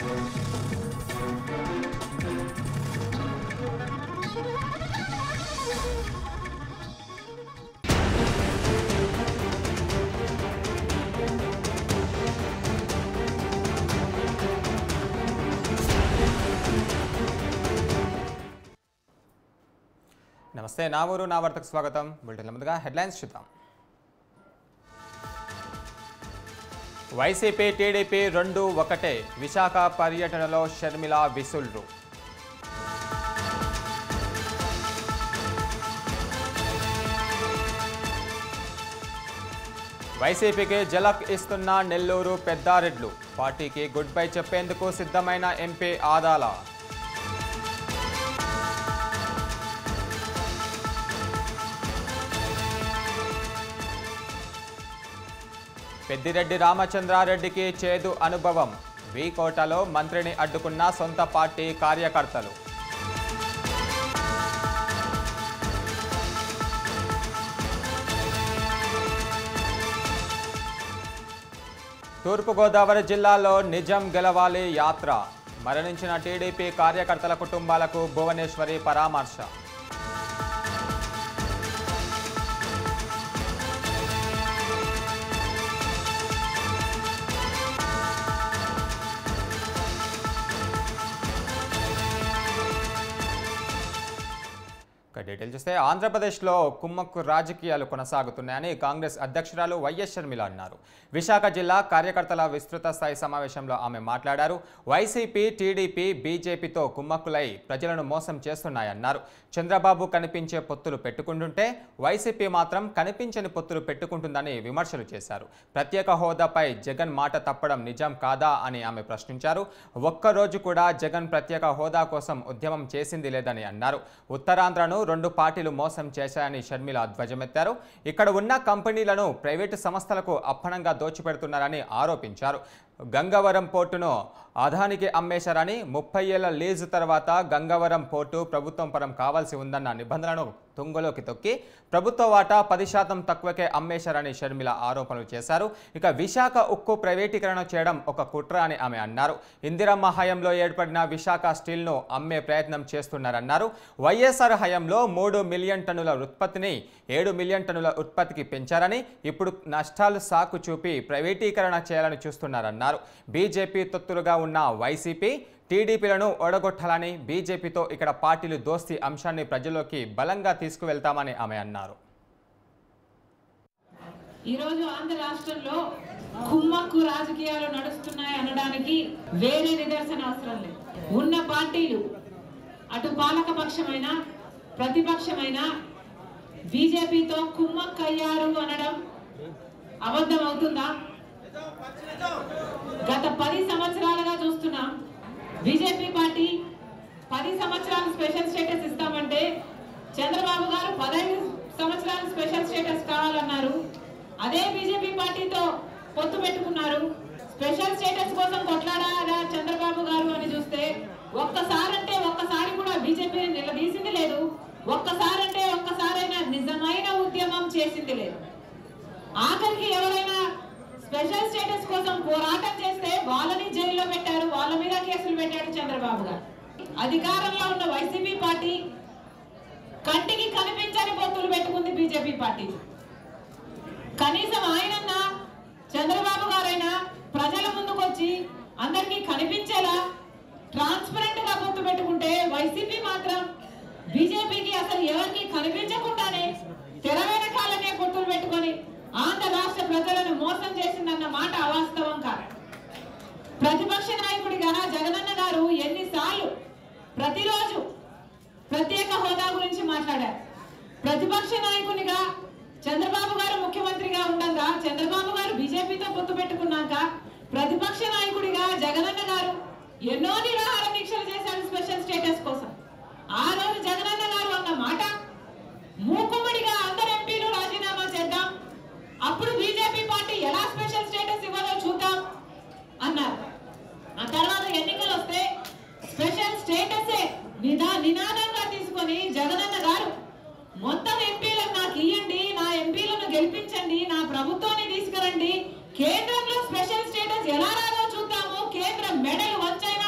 నమస్తే, నా ఊరు నా వార్తకు స్వాగతం. బులెటిన్ల ముందుగా హెడ్లైన్స్ చూద్దాం. వైసీపీ టీడీపీ రెండు ఒకటే, విశాఖ పర్యటనలో షర్మిల విసుళ్లు. వైసీపీకి జలక్ ఇస్తున్న నెల్లూరు పెద్దారెడ్లు, పార్టీకి గుడ్ బై చెప్పేందుకు సిద్ధమైన ఎంపీ ఆదాల. పెద్దిరెడ్డి రామచంద్రారెడ్డికి చేదు అనుభవం, వీకోటలో మంత్రిని అడ్డుకున్న సొంత పార్టీ కార్యకర్తలు. తూర్పుగోదావరి జిల్లాలో నిజం గెలవాలి యాత్ర, మరణించిన టీడీపీ కార్యకర్తల కుటుంబాలకు భువనేశ్వరి పరామర్శ. డీటెయిల్ చూస్తే ఆంధ్రప్రదేశ్లో కుమ్మక్కు రాజకీయాలు కొనసాగుతున్నాయని కాంగ్రెస్ అధ్యక్షురాలు వైఎస్ షర్మిల అన్నారు. విశాఖ జిల్లా కార్యకర్తల విస్తృత స్థాయి సమావేశంలో ఆమె మాట్లాడారు. వైసీపీ, టీడీపీ, బీజేపీతో కుమ్మక్కులై ప్రజలను మోసం చేస్తున్నాయన్నారు. చంద్రబాబు కనిపించే పొత్తులు పెట్టుకుంటుంటే వైసీపీ మాత్రం కనిపించని పొత్తులు పెట్టుకుంటుందని విమర్శలు చేశారు. ప్రత్యేక హోదాపై జగన్ మాట తప్పడం నిజం కాదా అని ఆమె ప్రశ్నించారు. ఒక్కరోజు కూడా జగన్ ప్రత్యేక హోదా కోసం ఉద్యమం చేసింది లేదని అన్నారు. ఉత్తరాంధ్రను రెండు పార్టీలు మోసం చేశాయని షర్మిల ధ్వజమెత్తారు. ఇక్కడ ఉన్న కంపెనీలను ప్రైవేటు సంస్థలకు అప్పనంగా దోచిపెడుతున్నారని ఆరోపించారు. గంగవరం పోర్టును అదానికి అమ్మేశారని, 30 ఏళ్ల లీజు తర్వాత గంగవరం పోర్టు ప్రభుత్వం పరం కావాల్సి ఉందన్న నిబంధనలను తుంగలోకి తొక్కి ప్రభుత్వ వాటా 10% తక్కువకే అమ్మేశారని షర్మిల ఆరోపణలు చేశారు. ఇక విశాఖ ఉక్కు ప్రైవేటీకరణ చేయడం ఒక కుట్ర అని ఆమె అన్నారు. ఇందిరమ్మ హయాంలో ఏర్పడిన విశాఖ స్టీల్ను అమ్మే ప్రయత్నం చేస్తున్నారన్నారు. వైఎస్ఆర్ హయాంలో 3 మిలియన్ టన్నుల ఉత్పత్తిని 7 మిలియన్ టన్నుల ఉత్పత్తికి పెంచారని, ఇప్పుడు నష్టాలు సాకు చూపి ప్రైవేటీకరణ చేయాలని చూస్తున్నారన్నారు. బీజేపీ తొత్తులుగా ఉన్న వైసీపీ, టీడీపీలను ఓడగొట్టాలని బీజేపీతో ఇక్కడ పార్టీలు దోస్తీ అంశాన్ని ప్రజల్లోకి బలంగా తీసుకువెళ్తామని ఆమె అన్నారు. ఈరోజు ఆంధ్ర రాష్ట్రంలో కుమ్మక్కు రాజకీయాలు నడుస్తున్నాయి అనడానికి వేరే నిదర్శన అవసరం లేదు. ఉన్న పార్టీలు అటు పాలక పక్షమైన ప్రతిపక్షమైన బీజేపీతో కుమ్మక్కయ్యారు అనడం అబద్ధం అవుతుందా? గత 10 సంవత్సరాలుగా చూస్తున్నాం. బీజేపీ పార్టీ 10 సంవత్సరాలు స్పెషల్ స్టేటస్ ఇస్తామంటే చంద్రబాబు గారు 15 సంవత్సరాలు స్పెషల్ స్టేటస్ కావాలన్నారు. అదే బీజేపీ పార్టీతో పొత్తు పెట్టుకున్నారు. స్పెషల్ స్టేటస్ కోసం కొట్లాడారా చంద్రబాబు గారు అని చూస్తే ఒక్కసారి కూడా బీజేపీ నిలదీసింది లేదు. ఒక్కసారైనా నిజమైన ఉద్యమం చేసింది లేదు. ఆఖరికి ఎవరైనా స్పెషల్ స్టేటస్ కోసం పోరాటం చేస్తే వాళ్ళని జైల్లో పెట్టారు, వాళ్ళ మీద కేసులు పెట్టాడు చంద్రబాబు గారు. అధికారంలో ఉన్న వైసీపీ పార్టీ కంటికి కనిపించని పొత్తులు పెట్టుకుంది బీజేపీ పార్టీ. కనీసం ఆయనన్నా చంద్రబాబు గారైనా ప్రజల ముందుకొచ్చి అందరికీ కనిపించేలా ట్రాన్స్పరెంట్ గా పొత్తు పెట్టుకుంటే, వైసీపీ మాత్రం బీజేపీకి అసలు ఎవరికి కనిపించకుండానే తెర వెనకాలనే పొత్తులు పెట్టుకొని ఆంధ్ర రాష్ట్ర ప్రజలను మోసం చేసిందన్న మాట అవాస్తవం కాదు. ప్రతిపక్ష నాయకుడిగా జగనన్న గారు ఎన్నిసార్లు ప్రతిరోజు ప్రత్యేక హోదా గురించి మాట్లాడారు. ప్రతిపక్ష నాయకునిగా చంద్రబాబు గారు ముఖ్యమంత్రిగా ఉండగా, చంద్రబాబు గారు బీజేపీతో పొత్తు పెట్టుకున్నాక ప్రతిపక్ష నాయకుడిగా జగనన్న గారు ఎన్నో నిరాహార దీక్షలు చేశారు స్పెషల్ స్టేటస్ కోసం. ఆ రోజు జగనన్న గారు అన్న మాట, మూకుమ్మడిగా అందరు ఎంపీలు రాజీనామా చేద్దాం, అప్పుడు బీజేపీ పార్టీ ఎలా స్పెషల్ స్టేటస్ ఇవ్వాలో చూద్దాం అన్నారు. ఆ తర్వాత ఎన్నికలు వస్తే స్పెషల్ స్టేటస్ నినాదంగా తీసుకొని జగనన్న గారు మొత్తం ఎంపీలను నాకు ఇయ్యండి, నా ఎంపీలను గెలిపించండి, నా ప్రభుత్వాన్ని తీసుకురండి, కేంద్రంలో స్పెషల్ స్టేటస్ ఎలా రాదో చూద్దాము, కేంద్రం మెడలు వంచైనా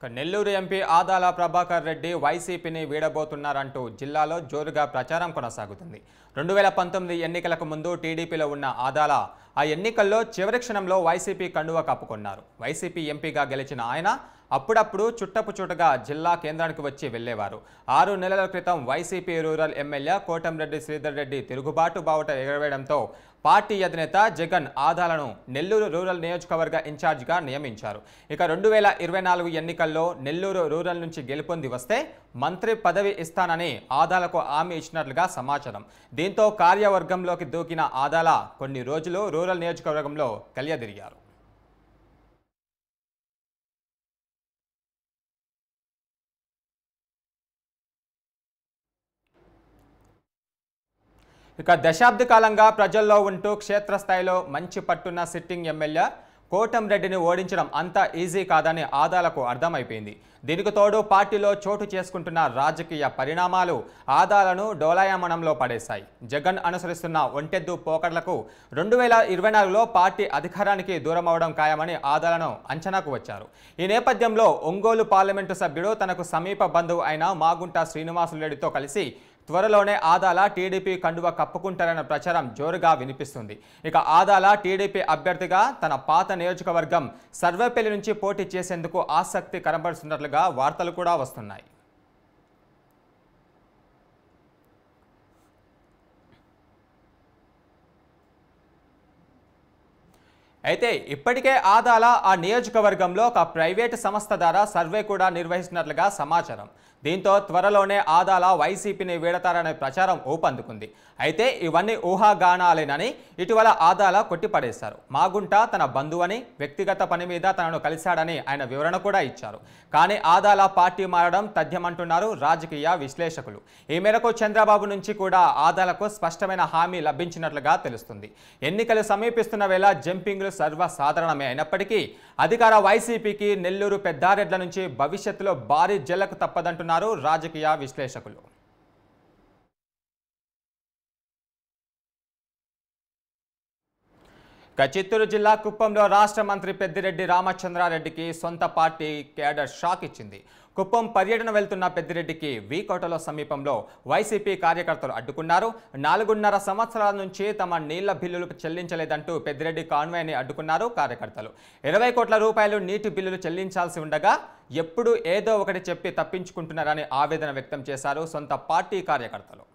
నెల్లూరు ఎంపీ ఆదాల ప్రభాకర్ రెడ్డి వైసీపీని వీడబోతున్నారంటూ జిల్లాలో జోరుగా ప్రచారం కొనసాగుతుంది. 2019 ఎన్నికలకు ముందు టీడీపీలో ఉన్న ఆదాల ఆ ఎన్నికల్లో చివరి క్షణంలో వైసీపీ కండువా కప్పుకున్నారు. వైసీపీ ఎంపీగా గెలిచిన ఆయన అప్పుడప్పుడు చుట్టపుచుట్టగా జిల్లా కేంద్రానికి వచ్చి వెళ్లేవారు. 6 నెలల క్రితం YCP rural MLA Kotamreddy Sridhar Reddy తిరుగుబాటు బావుట ఎగరవేయడంతో పార్టీ అధినేత జగన్ ఆదాలను నెల్లూరు రూరల్ నియోజకవర్గ ఇన్ఛార్జిగా నియమించారు. ఇక 2024 ఎన్నికల్లో నెల్లూరు రూరల్ నుంచి గెలుపొంది వస్తే మంత్రి పదవి ఇస్తానని ఆదాలకు హామీ ఇచ్చినట్లుగా సమాచారం. దీంతో కార్యవర్గంలోకి దూకిన ఆదాల కొన్ని రోజులు రూరల్ నియోజకవర్గంలో కలియదిరిగారు. ఇక దశాబ్ద కాలంగా ప్రజల్లో ఉంటూ క్షేత్రస్థాయిలో మంచి పట్టున్న సిట్టింగ్ ఎమ్మెల్యే కోటంరెడ్డిని ఓడించడం అంత ఈజీ కాదని ఆదాలకు అర్థమైపోయింది. దీనికి తోడు పార్టీలో చోటు చేసుకుంటున్న రాజకీయ పరిణామాలు ఆదాలను డోలాయమనంలో పడేశాయి. జగన్ అనుసరిస్తున్న ఒంటెద్దు పోకడలకు 2024లో పార్టీ అధికారానికి దూరమవడం ఖాయమని ఆదాలను అంచనాకు వచ్చారు. ఈ నేపథ్యంలో ఒంగోలు పార్లమెంటు సభ్యుడు తనకు సమీప బంధువు అయిన మాగుంట శ్రీనివాసులరెడ్డితో కలిసి త్వరలోనే ఆదాల టీడీపీ కండువా కప్పుకుంటారన్న ప్రచారం జోరుగా వినిపిస్తుంది. ఇక ఆదాల టీడీపీ అభ్యర్థిగా తన పాత నియోజకవర్గం సర్వేపల్లి నుంచి పోటీ చేసేందుకు ఆసక్తి కనబరుస్తున్నట్లుగా వార్తలు కూడా వస్తున్నాయి. అయితే ఇప్పటికే ఆదాల ఆ నియోజకవర్గంలో ఒక ప్రైవేటు సంస్థ ద్వారా సర్వే కూడా నిర్వహిస్తున్నట్లుగా సమాచారం. దీంతో త్వరలోనే ఆదాల వైసీపీని వీడతారనే ప్రచారం ఊపందుకుంది. అయితే ఇవన్నీ ఊహాగానాలేనని ఇటీవల ఆదాల కొట్టిపడేశారు. మాగుంట తన బంధువని, వ్యక్తిగత పని మీద తనను కలిశాడని ఆయన వివరణ కూడా ఇచ్చారు. కానీ ఆదాల పార్టీ మారడం తథ్యమంటున్నారు రాజకీయ విశ్లేషకులు. ఈ మేరకు చంద్రబాబు నుంచి కూడా ఆదాలకు స్పష్టమైన హామీ లభించినట్లుగా తెలుస్తుంది. ఎన్నికలు సమీపిస్తున్న వేళ జంపింగ్లు సర్వసాధారణమే అయినప్పటికీ అధికార వైసీపీకి నెల్లూరు పెద్దారెడ్ల నుంచి భవిష్యత్తులో భారీ జల్లకు తప్పదంటున్నారు రాజకీయ విశ్లేషకులు. చిత్తూరు జిల్లా కుప్పంలో రాష్ట్ర మంత్రి పెద్దిరెడ్డి రామచంద్రారెడ్డికి సొంత పార్టీ కేడర్ షాక్ ఇచ్చింది. కుప్పం పర్యటన వెళ్తున్న పెద్దిరెడ్డికి వీకోటలో సమీపంలో వైసీపీ కార్యకర్తలు అడ్డుకున్నారు. 4.5 సంవత్సరాల నుంచి తమ నీళ్ల బిల్లులు చెల్లించలేదంటూ పెద్దిరెడ్డి కాన్వాయ్ని అడ్డుకున్నారు కార్యకర్తలు. 20 కోట్ల రూపాయలు నీటి బిల్లులు చెల్లించాల్సి ఉండగా ఎప్పుడు ఏదో ఒకటి చెప్పి తప్పించుకుంటున్నారని ఆవేదన వ్యక్తం చేశారు సొంత పార్టీ కార్యకర్తలు.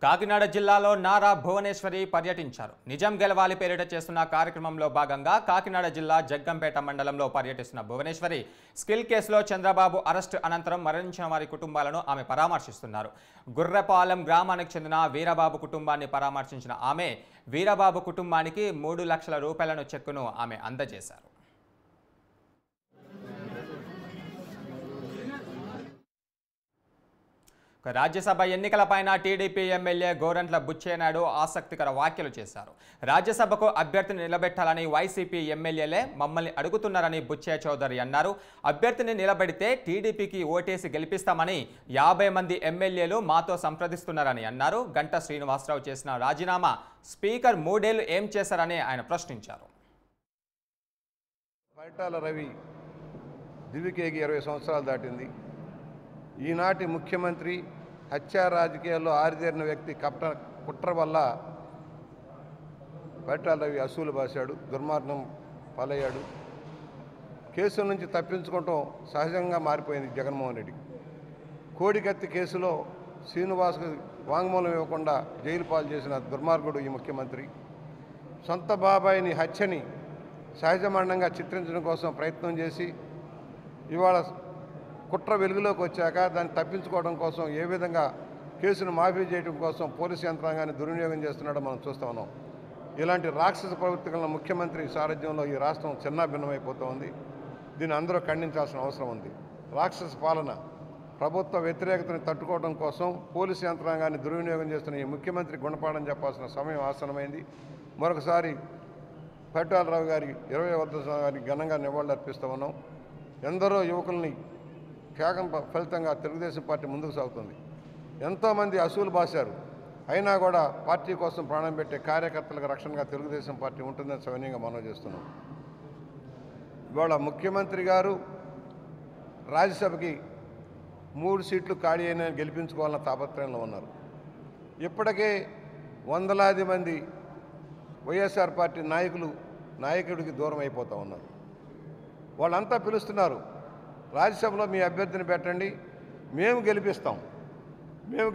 కాకినాడ జిల్లాలో నారా భువనేశ్వరి పర్యటించారు. నిజం గెలవాలి పేరిట చేస్తున్న కార్యక్రమంలో భాగంగా కాకినాడ జిల్లా జగ్గంపేట మండలంలో పర్యటిస్తున్న భువనేశ్వరి స్కిల్ కేసులో చంద్రబాబు అరెస్టు అనంతరం మరణించిన వారి కుటుంబాలను ఆమె పరామర్శిస్తున్నారు. గుర్రపాలెం గ్రామానికి చెందిన వీరబాబు కుటుంబాన్ని పరామర్శించిన ఆమె వీరబాబు కుటుంబానికి 3 లక్షల రూపాయలను చెక్కును ఆమె అందజేశారు. రాజ్యసభ ఎన్నికలపైన టీడీపీ ఎమ్మెల్యే గోరంట్ల బుచ్చేనాయుడు ఆసక్తికర వ్యాఖ్యలు చేశారు. రాజ్యసభకు అభ్యర్థిని నిలబెట్టాలని వైసీపీ ఎమ్మెల్యేలే మమ్మల్ని అడుగుతున్నారని బుచ్చే చౌదరి అన్నారు. అభ్యర్థిని నిలబెడితే టీడీపీకి ఓటేసి గెలిపిస్తామని 50 మంది ఎమ్మెల్యేలు మాతో సంప్రదిస్తున్నారని అన్నారు. గంటా శ్రీనివాసరావు చేసిన రాజీనామా స్పీకర్ 3 ఏళ్లు ఏం చేశారని ఆయన ప్రశ్నించారు. పరిటాల రవి దివికేకి 20 సంవత్సరాలు దాటింది. ఈనాటి ముఖ్యమంత్రి హత్యా రాజకీయాల్లో ఆరితేరిన వ్యక్తి కుట్ర వల్ల పరిటాల రవి అసూలు బాశాడు, దుర్మార్గం పాలయ్యాడు. కేసుల నుంచి తప్పించుకోవటం సహజంగా మారిపోయింది జగన్మోహన్ రెడ్డి. కోడికత్తి కేసులో శ్రీనివాస్కు వాంగ్మూలం ఇవ్వకుండా జైలు పాలు చేసిన దుర్మార్గుడు ఈ ముఖ్యమంత్రి. సొంత బాబాయిని హత్యని సహజమానంగా చిత్రించడం కోసం ప్రయత్నం చేసి ఇవాళ కుట్ర వెలుగులోకి వచ్చాక దాన్ని తప్పించుకోవడం కోసం ఏ విధంగా కేసును మాఫీ చేయడం కోసం పోలీసు యంత్రాంగాన్ని దుర్వినియోగం చేస్తున్నాడో మనం చూస్తూ ఉన్నాం. ఇలాంటి రాక్షస ప్రవృత్తిగల ముఖ్యమంత్రి సారథ్యంలో ఈ రాష్ట్రం చిన్నాభిన్నమైపోతూ ఉంది. దీన్ని అందరూ ఖండించాల్సిన అవసరం ఉంది. రాక్షస పాలన, ప్రభుత్వ వ్యతిరేకతను తట్టుకోవడం కోసం పోలీసు యంత్రాంగాన్ని దుర్వినియోగం చేస్తున్న ఈ ముఖ్యమంత్రి గుణపాఠం చెప్పాల్సిన సమయం ఆసన్నమైంది. మరొకసారి పట్టాలరావు గారి 20వ వర్ధంతికి ఘనంగా నివాళులర్పిస్తూ ఉన్నాం. ఎందరో యువకుల్ని త్యాగం ఫలితంగా తెలుగుదేశం పార్టీ ముందుకు సాగుతుంది. ఎంతోమంది అసూలు బాశారు, అయినా కూడా పార్టీ కోసం ప్రాణం పెట్టే కార్యకర్తలకు రక్షణగా తెలుగుదేశం పార్టీ ఉంటుందని సవినయంగా మనవి చేస్తున్నాం. ఇవాళ ముఖ్యమంత్రి గారు రాజ్యసభకి 3 సీట్లు ఖాళీ అయిన గెలిపించుకోవాలన్న తాపత్రయంలో ఉన్నారు. ఇప్పటికే వందలాది మంది వైఎస్ఆర్ పార్టీ నాయకుడికి దూరం అయిపోతూ ఉన్నారు. వాళ్ళంతా పిలుస్తున్నారు, రాజ్యసభలో మీ అభ్యర్థిని పెట్టండి, మేము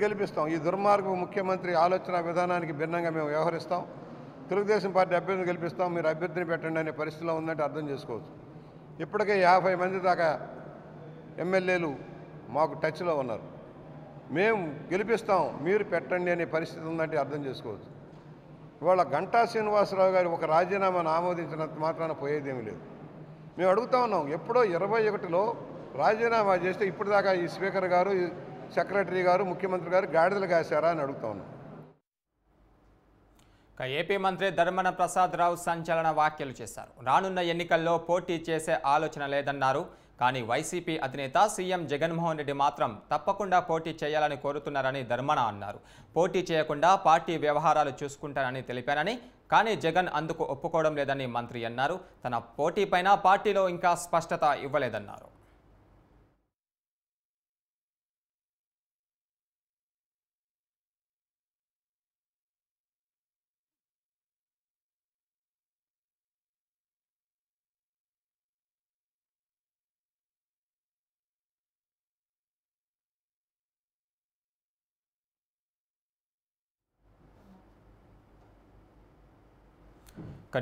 గెలిపిస్తాం. ఈ దుర్మార్గ ముఖ్యమంత్రి ఆలోచన విధానానికి భిన్నంగా మేము వ్యవహరిస్తాం, తెలుగుదేశం పార్టీ అభ్యర్థిని గెలిపిస్తాం, మీరు అభ్యర్థిని పెట్టండి అనే పరిస్థితిలో ఉందంటే అర్థం చేసుకోవచ్చు. ఇప్పటికే 50 మంది దాకా ఎమ్మెల్యేలు మాకు టచ్లో ఉన్నారు. మేము గెలిపిస్తాం, మీరు పెట్టండి అనే పరిస్థితి ఉందంటే అర్థం చేసుకోవచ్చు. ఇవాళ గంటా శ్రీనివాసరావు గారు ఒక రాజీనామాను ఆమోదించినంత మాత్రాన పోయేదేమీ లేదు. మేము అడుగుతా ఉన్నాం, ఎప్పుడో 21లో రాజీనామా చేస్తే ఇప్పటిదాకా ఈ స్పీకర్ గారు, ఈ సెక్రటరీ గారు, ముఖ్యమంత్రి గారు గాడిదలు కాశారా అని అడుగుతా ఉన్నాం. ఏపీ మంత్రి ధర్మన ప్రసాద్ రావు సంచలన వ్యాఖ్యలు చేశారు. రానున్న ఎన్నికల్లో పోటీ చేసే ఆలోచన లేదన్నారు. కానీ వైసీపీ అధినేత సీఎం జగన్మోహన్ రెడ్డి మాత్రం తప్పకుండా పోటీ చేయాలని కోరుతున్నారని ధర్మన అన్నారు. పోటీ చేయకుండా పార్టీ వ్యవహారాలు చూసుకుంటానని తెలిపానని, కానీ జగన్ అందుకు ఒప్పుకోవడం లేదని మంత్రి అన్నారు. తన పోటీపైన పార్టీలో ఇంకా స్పష్టత ఇవ్వలేదన్నారు.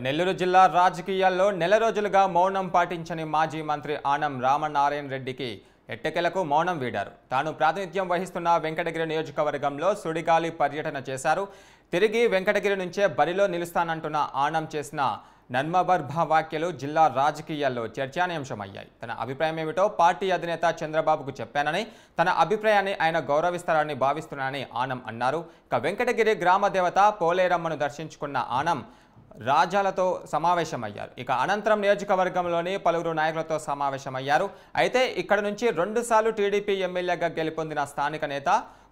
నెల్లూరు జిల్లా రాజకీయాల్లో నెల రోజులుగా మౌనం పాటించని మాజీ మంత్రి ఆనం రామనారాయణ రెడ్డికి ఎట్టకేలకు మౌనం వీడారు. తాను ప్రాతినిధ్యం వహిస్తున్న వెంకటగిరి నియోజకవర్గంలో సుడిగాలి పర్యటన చేశారు. తిరిగి వెంకటగిరి నుంచే బరిలో నిలుస్తానంటున్న ఆనం చేసిన నర్మబర్భ వ్యాఖ్యలు జిల్లా రాజకీయాల్లో చర్చానీయాంశమయ్యాయి. తన అభిప్రాయం ఏమిటో పార్టీ అధినేత చంద్రబాబుకు చెప్పానని, తన అభిప్రాయాన్ని ఆయన గౌరవిస్తారని భావిస్తున్నానని ఆనం అన్నారు. ఇక వెంకటగిరి గ్రామ దేవత పోలేరమ్మను దర్శించుకున్న ఆనం రాజాలతో సమావేశమయ్యారు. ఇక అనంతరం నియోజకవర్గంలోని పలువురు నాయకులతో సమావేశమయ్యారు. అయితే ఇక్కడ నుంచి 2 సార్లు టీడీపీ ఎమ్మెల్యేగా గెలుపొందిన స్థానిక నేత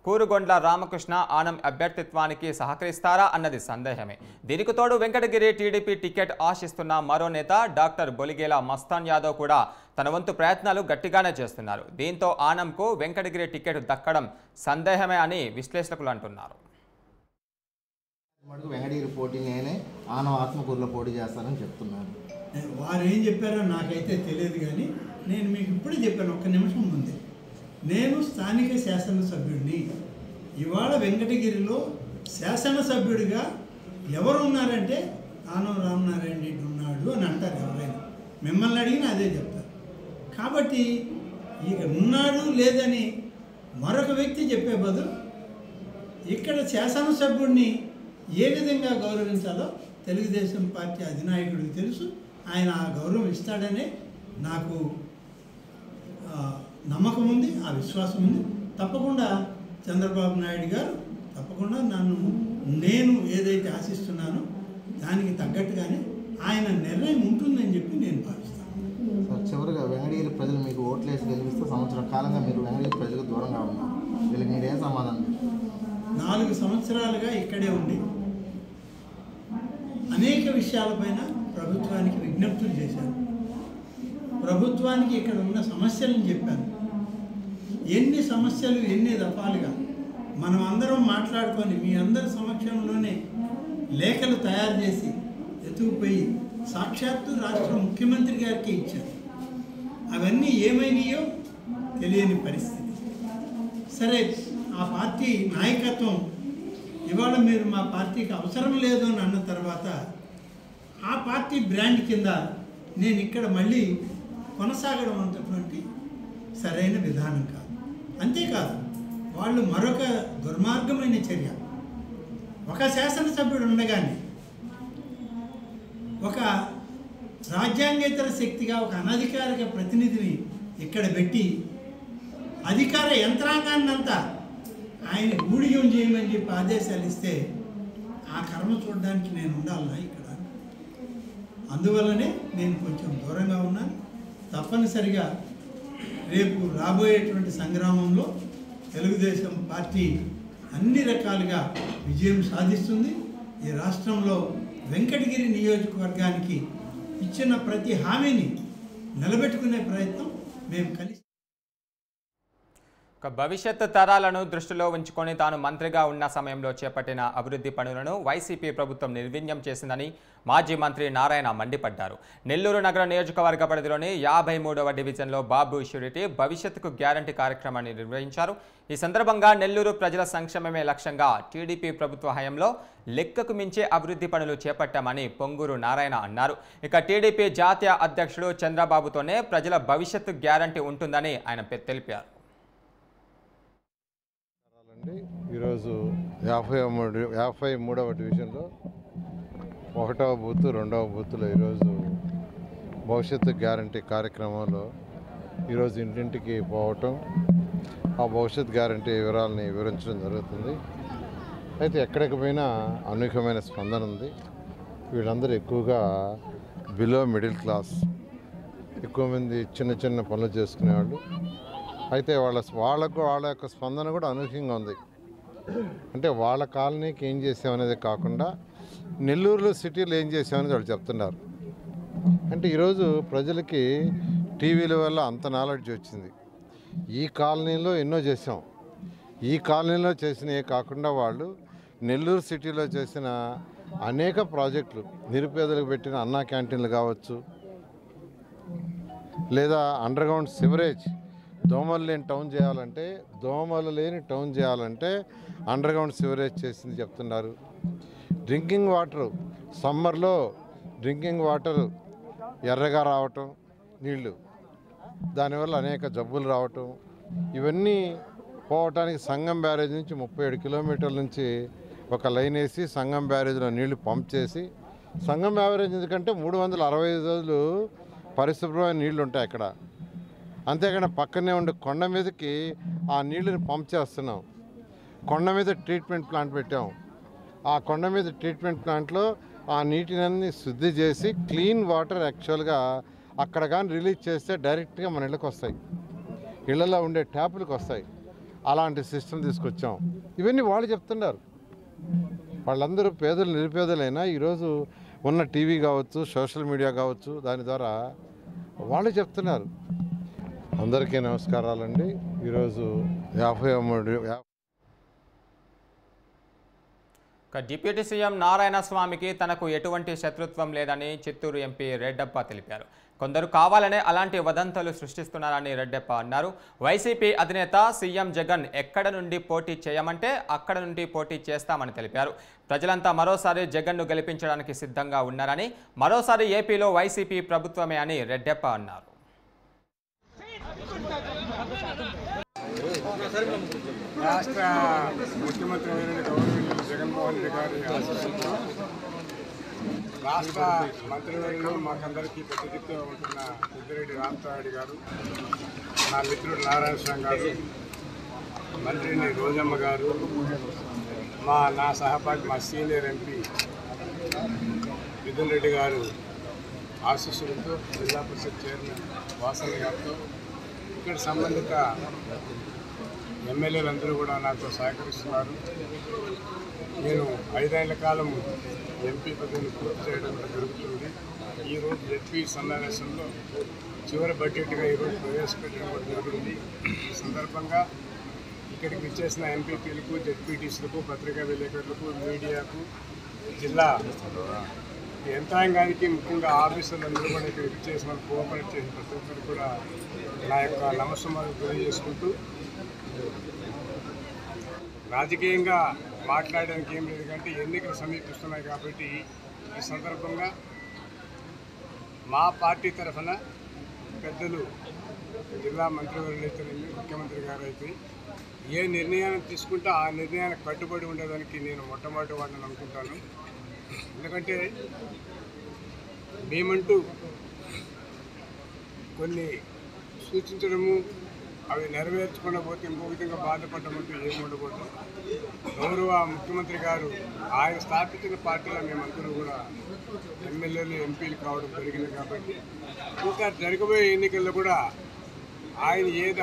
కూరుగొండ్ల రామకృష్ణ ఆనం అభ్యర్థిత్వానికి సహకరిస్తారా అన్నది సందేహమే. దీనికి తోడు వెంకటగిరి టీడీపీ టికెట్ ఆశిస్తున్న మరో నేత డాక్టర్ బొలిగేల మస్తాన్ యాదవ్ కూడా తన వంతు ప్రయత్నాలు గట్టిగానే చేస్తున్నారు. దీంతో ఆనంకు వెంకటగిరి టికెట్ దక్కడం సందేహమే అని విశ్లేషకులు అంటున్నారు. మటుకు వెంకటగిరి పోటీ నేనే ఆనం ఆత్మకూరులో పోటీ చేస్తానని చెప్తున్నాను. వారు ఏం చెప్పారో నాకైతే తెలియదు, కానీ నేను మీకు ఇప్పుడే చెప్పాను, ఒక్క నిమిషం ముందే. నేను స్థానిక శాసనసభ్యుడిని. ఇవాళ వెంకటగిరిలో శాసనసభ్యుడిగా ఎవరు ఉన్నారంటే ఆనం రామనారాయణ రెడ్డి ఉన్నాడు అని అంటారు. ఎవరైనా మిమ్మల్ని అడిగినా అదే చెప్తారు. కాబట్టి ఇక ఉన్నాడు లేదని మరొక వ్యక్తి చెప్పే బదులు ఇక్కడ శాసనసభ్యుడిని ఏ విధంగా గౌరవించాలో తెలుగుదేశం పార్టీ అధినాయకుడికి తెలుసు. ఆయన ఆ గౌరవం ఇస్తాడనే నాకు నమ్మకం ఉంది, ఆ విశ్వాసం ఉంది. తప్పకుండా చంద్రబాబు నాయుడు గారు తప్పకుండా నేను ఏదైతే ఆశిస్తున్నానో దానికి తగ్గట్టుగానే ఆయన నిర్ణయం ఉంటుందని చెప్పి నేను భావిస్తాను. సార్, చివరిగా వెంకటగిరి ప్రజలు మీకు ఓట్లేసి గెలిపిస్తే సంవత్సరం కాలంగా మీరు వెంకటగిరి ప్రజలకు దూరంగా ఉన్నారు. వీళ్ళకి మీరేం సమాధానం? 4 సంవత్సరాలుగా ఇక్కడే ఉండి అనేక విషయాలపైన ప్రభుత్వానికి విజ్ఞప్తులు చేశాను. ప్రభుత్వానికి ఇక్కడ ఉన్న సమస్యలను చెప్పాను. ఎన్ని సమస్యలు ఎన్ని దఫాలుగా మనం అందరం మాట్లాడుకొని మీ అందరి సమక్షంలోనే లేఖలు తయారు చేసి ఎత్తుకుపోయి సాక్షాత్తు రాష్ట్ర ముఖ్యమంత్రి గారికి ఇచ్చారు. అవన్నీ ఏమైనాయో తెలియని పరిస్థితి. సరే, ఆ పార్టీ నాయకత్వం ఇవాళ మీరు మా పార్టీకి అవసరం లేదు అని అన్న తర్వాత ఆ పార్టీ బ్రాండ్ కింద నేను ఇక్కడ మళ్ళీ కొనసాగడం అన్నటువంటి సరైన విధానం కాదు. అంతేకాదు, వాళ్ళు మరొక దుర్మార్గమైన చర్య. ఒక శాసనసభ్యుడు ఉండగానే ఒక రాజ్యాంగేతర శక్తిగా ఒక అనధికారిక ప్రతినిధిని ఇక్కడ పెట్టి అధికార యంత్రాంగాన్నంతా ఆయన ఊడిగం చేయమని చెప్పి ఆదేశాలు ఇస్తే ఆ కర్మ చూడడానికి నేను ఉండాలన్నా ఇక్కడ. అందువల్లనే నేను కొంచెం దూరంగా ఉన్నాను. తప్పనిసరిగా రేపు రాబోయేటువంటి సంగ్రామంలో తెలుగుదేశం పార్టీ అన్ని రకాలుగా విజయం సాధిస్తుంది. ఈ రాష్ట్రంలో వెంకటగిరి నియోజకవర్గానికి ఇచ్చిన ప్రతి హామీని నిలబెట్టుకునే ప్రయత్నం మేము కలిసి. భవిష్యత్ తరాలను దృష్టిలో ఉంచుకొని తాను మంత్రిగా ఉన్న సమయంలో చేపట్టిన అభివృద్ధి పనులను వైసీపీ ప్రభుత్వం నిర్వీర్యం చేసిందని మాజీ మంత్రి నారాయణ మండిపడ్డారు. నెల్లూరు నగర నియోజకవర్గ పరిధిలోని 53వ డివిజన్లో బాబు ష్యూరిటీ భవిష్యత్తుకు గ్యారంటీ కార్యక్రమాన్ని నిర్వహించారు. ఈ సందర్భంగా నెల్లూరు ప్రజల సంక్షేమమే లక్ష్యంగా టీడీపీ ప్రభుత్వ హయాంలో లెక్కకు మించే అభివృద్ధి పనులు చేపట్టామని పొంగూరు నారాయణ అన్నారు. ఇక టీడీపీ జాతీయ అధ్యక్షుడు చంద్రబాబుతోనే ప్రజల భవిష్యత్తు గ్యారంటీ ఉంటుందని ఆయన తెలిపారు. ఈరోజు 53వ డివిజన్లో 1వ బూత్ 2వ బూత్లో ఈరోజు భవిష్యత్తు గ్యారంటీ కార్యక్రమంలో ఈరోజు ఇంటింటికి పోవటం, ఆ భవిష్యత్ గ్యారంటీ వివరాలని వివరించడం జరుగుతుంది. అయితే ఎక్కడికి పోయినా అనూహ్యమైన స్పందన ఉంది. వీళ్ళందరూ ఎక్కువగా బిలో మిడిల్ క్లాస్, ఎక్కువ మంది చిన్న చిన్న పనులు చేసుకునేవాళ్ళు. అయితే వాళ్ళ యొక్క స్పందన కూడా అనూహ్యంగా ఉంది. అంటే వాళ్ళ కాలనీకి ఏం చేసామనేది కాకుండా నెల్లూరులో సిటీలో ఏం చేసామనేది వాళ్ళు చెప్తున్నారు. అంటే ఈరోజు ప్రజలకి టీవీల వల్ల అంత నాలెడ్జ్ వచ్చింది. ఈ కాలనీలో ఎన్నో చేసాం, ఈ కాలనీలో చేసినవి కాకుండా వాళ్ళు నెల్లూరు సిటీలో చేసిన అనేక ప్రాజెక్టులు, నిరుపేదలకు పెట్టిన అన్నా క్యాంటీన్లు కావచ్చు, లేదా అండర్గ్రౌండ్ సివరేజ్, దోమలు లేని టౌన్ చేయాలంటే అండర్గ్రౌండ్ సివరేజ్ చేసింది చెప్తున్నారు. డ్రింకింగ్ వాటర్, సమ్మర్లో డ్రింకింగ్ వాటర్ ఎర్రగా రావటం నీళ్లు, దానివల్ల అనేక జబ్బులు రావటం, ఇవన్నీ పోవటానికి సంగం బ్యారేజ్ నుంచి 37 కిలోమీటర్ల నుంచి ఒక లైన్ వేసి సంగం బ్యారేజ్లో నీళ్లు పంప్ చేసి, సంగం బ్యారేజ్ ఎందుకంటే 365 రోజులు పరిశుభ్రమైన నీళ్లు ఉంటాయి అక్కడ. అంతేకాని పక్కనే ఉండే కొండ మీదకి ఆ నీళ్ళని పంప్ చేస్తున్నాం. కొండ మీద ట్రీట్మెంట్ ప్లాంట్ పెట్టాం. ఆ కొండ మీద ట్రీట్మెంట్ ప్లాంట్లో ఆ నీటిని శుద్ధి చేసి క్లీన్ వాటర్ యాక్చువల్గా అక్కడ కానీ రిలీజ్ చేస్తే డైరెక్ట్గా మన ఇళ్ళకి వస్తాయి, ఇళ్లలో ఉండే ట్యాపులకు వస్తాయి. అలాంటి సిస్టమ్ తీసుకొచ్చాం. ఇవన్నీ వాళ్ళు చెప్తున్నారు. వాళ్ళందరూ పేదలు నిరుపేదలైనా ఈరోజు ఉన్న టీవీ కావచ్చు, సోషల్ మీడియా కావచ్చు, దాని ద్వారా వాళ్ళు చెప్తున్నారు. అందరికీ నమస్కారాలండి. ఈరోజు 53 డిప్యూటీ సీఎం నారాయణ స్వామికి తనకు ఎటువంటి శత్రుత్వం లేదని చిత్తూరు ఎంపీ రెడ్డప్ప తెలిపారు. కొందరు కావాలనే అలాంటి వదంతులు సృష్టిస్తున్నారని రెడ్డప్ప అన్నారు. వైసీపీ అధినేత సీఎం జగన్ ఎక్కడ నుండి పోటీ చేయమంటే అక్కడ నుండి పోటీ చేస్తామని తెలిపారు. ప్రజలంతా మరోసారి జగన్ను గెలిపించడానికి సిద్ధంగా ఉన్నారని, మరోసారి ఏపీలో వైసీపీ ప్రభుత్వమే అని రెడ్డప్ప అన్నారు. రాష్ట్ర ముఖ్యమంత్రి గవర్నమెంట్ జగన్మోహన్ రెడ్డి గారి ఆశీస్సులతో రాష్ట్ర మంత్రివర్యులు మాకందరికీ పెద్ద దిక్కుగా ఉంటున్న పెద్దిరెడ్డి రామచంద్రారెడ్డి గారు, నా మిత్రుడు నారాయణ స్వామి గారు, మంత్రిని రోజమ్మ గారు, నా సహపాఠి మా సీనియర్ ఎంపీ మిథున్ రెడ్డి గారు ఆశీస్సులతో, జిల్లా పరిషత్ చైర్మన్ వాసన గారితో, ఇక్కడ సంబంధిత ఎమ్మెల్యేలందరూ కూడా నాతో సహకరిస్తున్నారు. నేను 5 ఏళ్ల కాలం ఎంపీ పదవిని పూర్తి చేయడం జరుగుతుంది. ఈరోజు జెడ్పీ సమావేశంలో చివరి బడ్జెట్గా ఈరోజు ప్రవేశపెట్టడం కూడా జరిగింది. ఈ సందర్భంగా ఇక్కడికి విచ్చేసిన ఎంపీపీలకు, జెడ్పీటీసీలకు, పత్రికా విలేకరులకు, మీడియాకు, జిల్లా యంత్రాంగానికి, ముఖ్యంగా ఆఫీసర్లందరూ కూడా ఇక్కడ విచ్చేసి మనం కోఆపరేట్ చేసిన ప్రతి ఒక్కరు కూడా నా యొక్క నమస్కారాలు తెలియజేసుకుంటూ, రాజకీయంగా మాట్లాడడానికి ఏం లేదు కంటే ఎన్నికలు సమీపిస్తున్నాయి కాబట్టి ఈ సందర్భంగా మా పార్టీ తరఫున పెద్దలు జిల్లా మంత్రివర్యులు అయితే, ముఖ్యమంత్రి గారు అయితే ఏ నిర్ణయాన్ని తీసుకుంటే ఆ నిర్ణయానికి కట్టుబడి ఉండేదానికి నేను మొట్టమొదటి వాడిని అనుకుంటాను. ఎందుకంటే మేమంటూ కొన్ని సూచించడము అవి నెరవేర్చకుండా పోతే ఇంకో విధంగా బాధపడమంటూ ఏమి ఉండకూడదు. గౌరవ ముఖ్యమంత్రి గారు ఆయన స్థాపించిన పార్టీలో మేమందరూ కూడా ఎమ్మెల్యేలు ఎంపీలు కావడం జరిగింది కాబట్టి ఇంకా జరగబోయే ఎన్నికల్లో కూడా ఆయన ఏది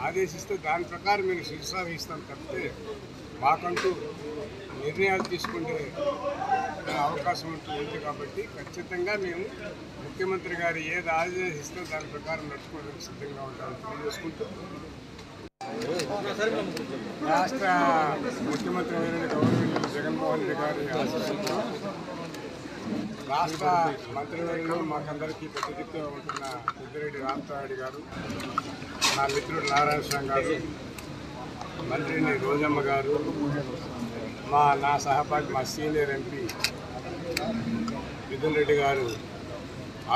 ఆదేశిస్తే దాని ప్రకారం మేము శిరసావహిస్తాం తప్పితే మాకంటూ నిర్ణయాలు తీసుకుంటే అవకాశం ఉంటుంది కాబట్టి ఖచ్చితంగా మేము ముఖ్యమంత్రి గారు ఏది ఆదేశిస్తే దాని ప్రకారం నడుచుకోవడానికి సిద్ధంగా ఉంటామని తెలియజేసుకుంటూ రాష్ట్ర ముఖ్యమంత్రి గవర్నమెంట్ జగన్మోహన్ రెడ్డి గారి ఆశీస్సులతో రాష్ట్ర మంత్రివర్యులు మాకందరికీ పెద్ద దిక్కుగా ఉంటున్న పెద్దిరెడ్డి రామచంద్రారెడ్డి గారు, నా మిత్రుడు నారాయణ స్వామి గారు, మంత్రిని రోజమ్మ గారు, నా సహపాఠి మా సీనియర్ ఎంపీ మిథున్ రెడ్డి గారు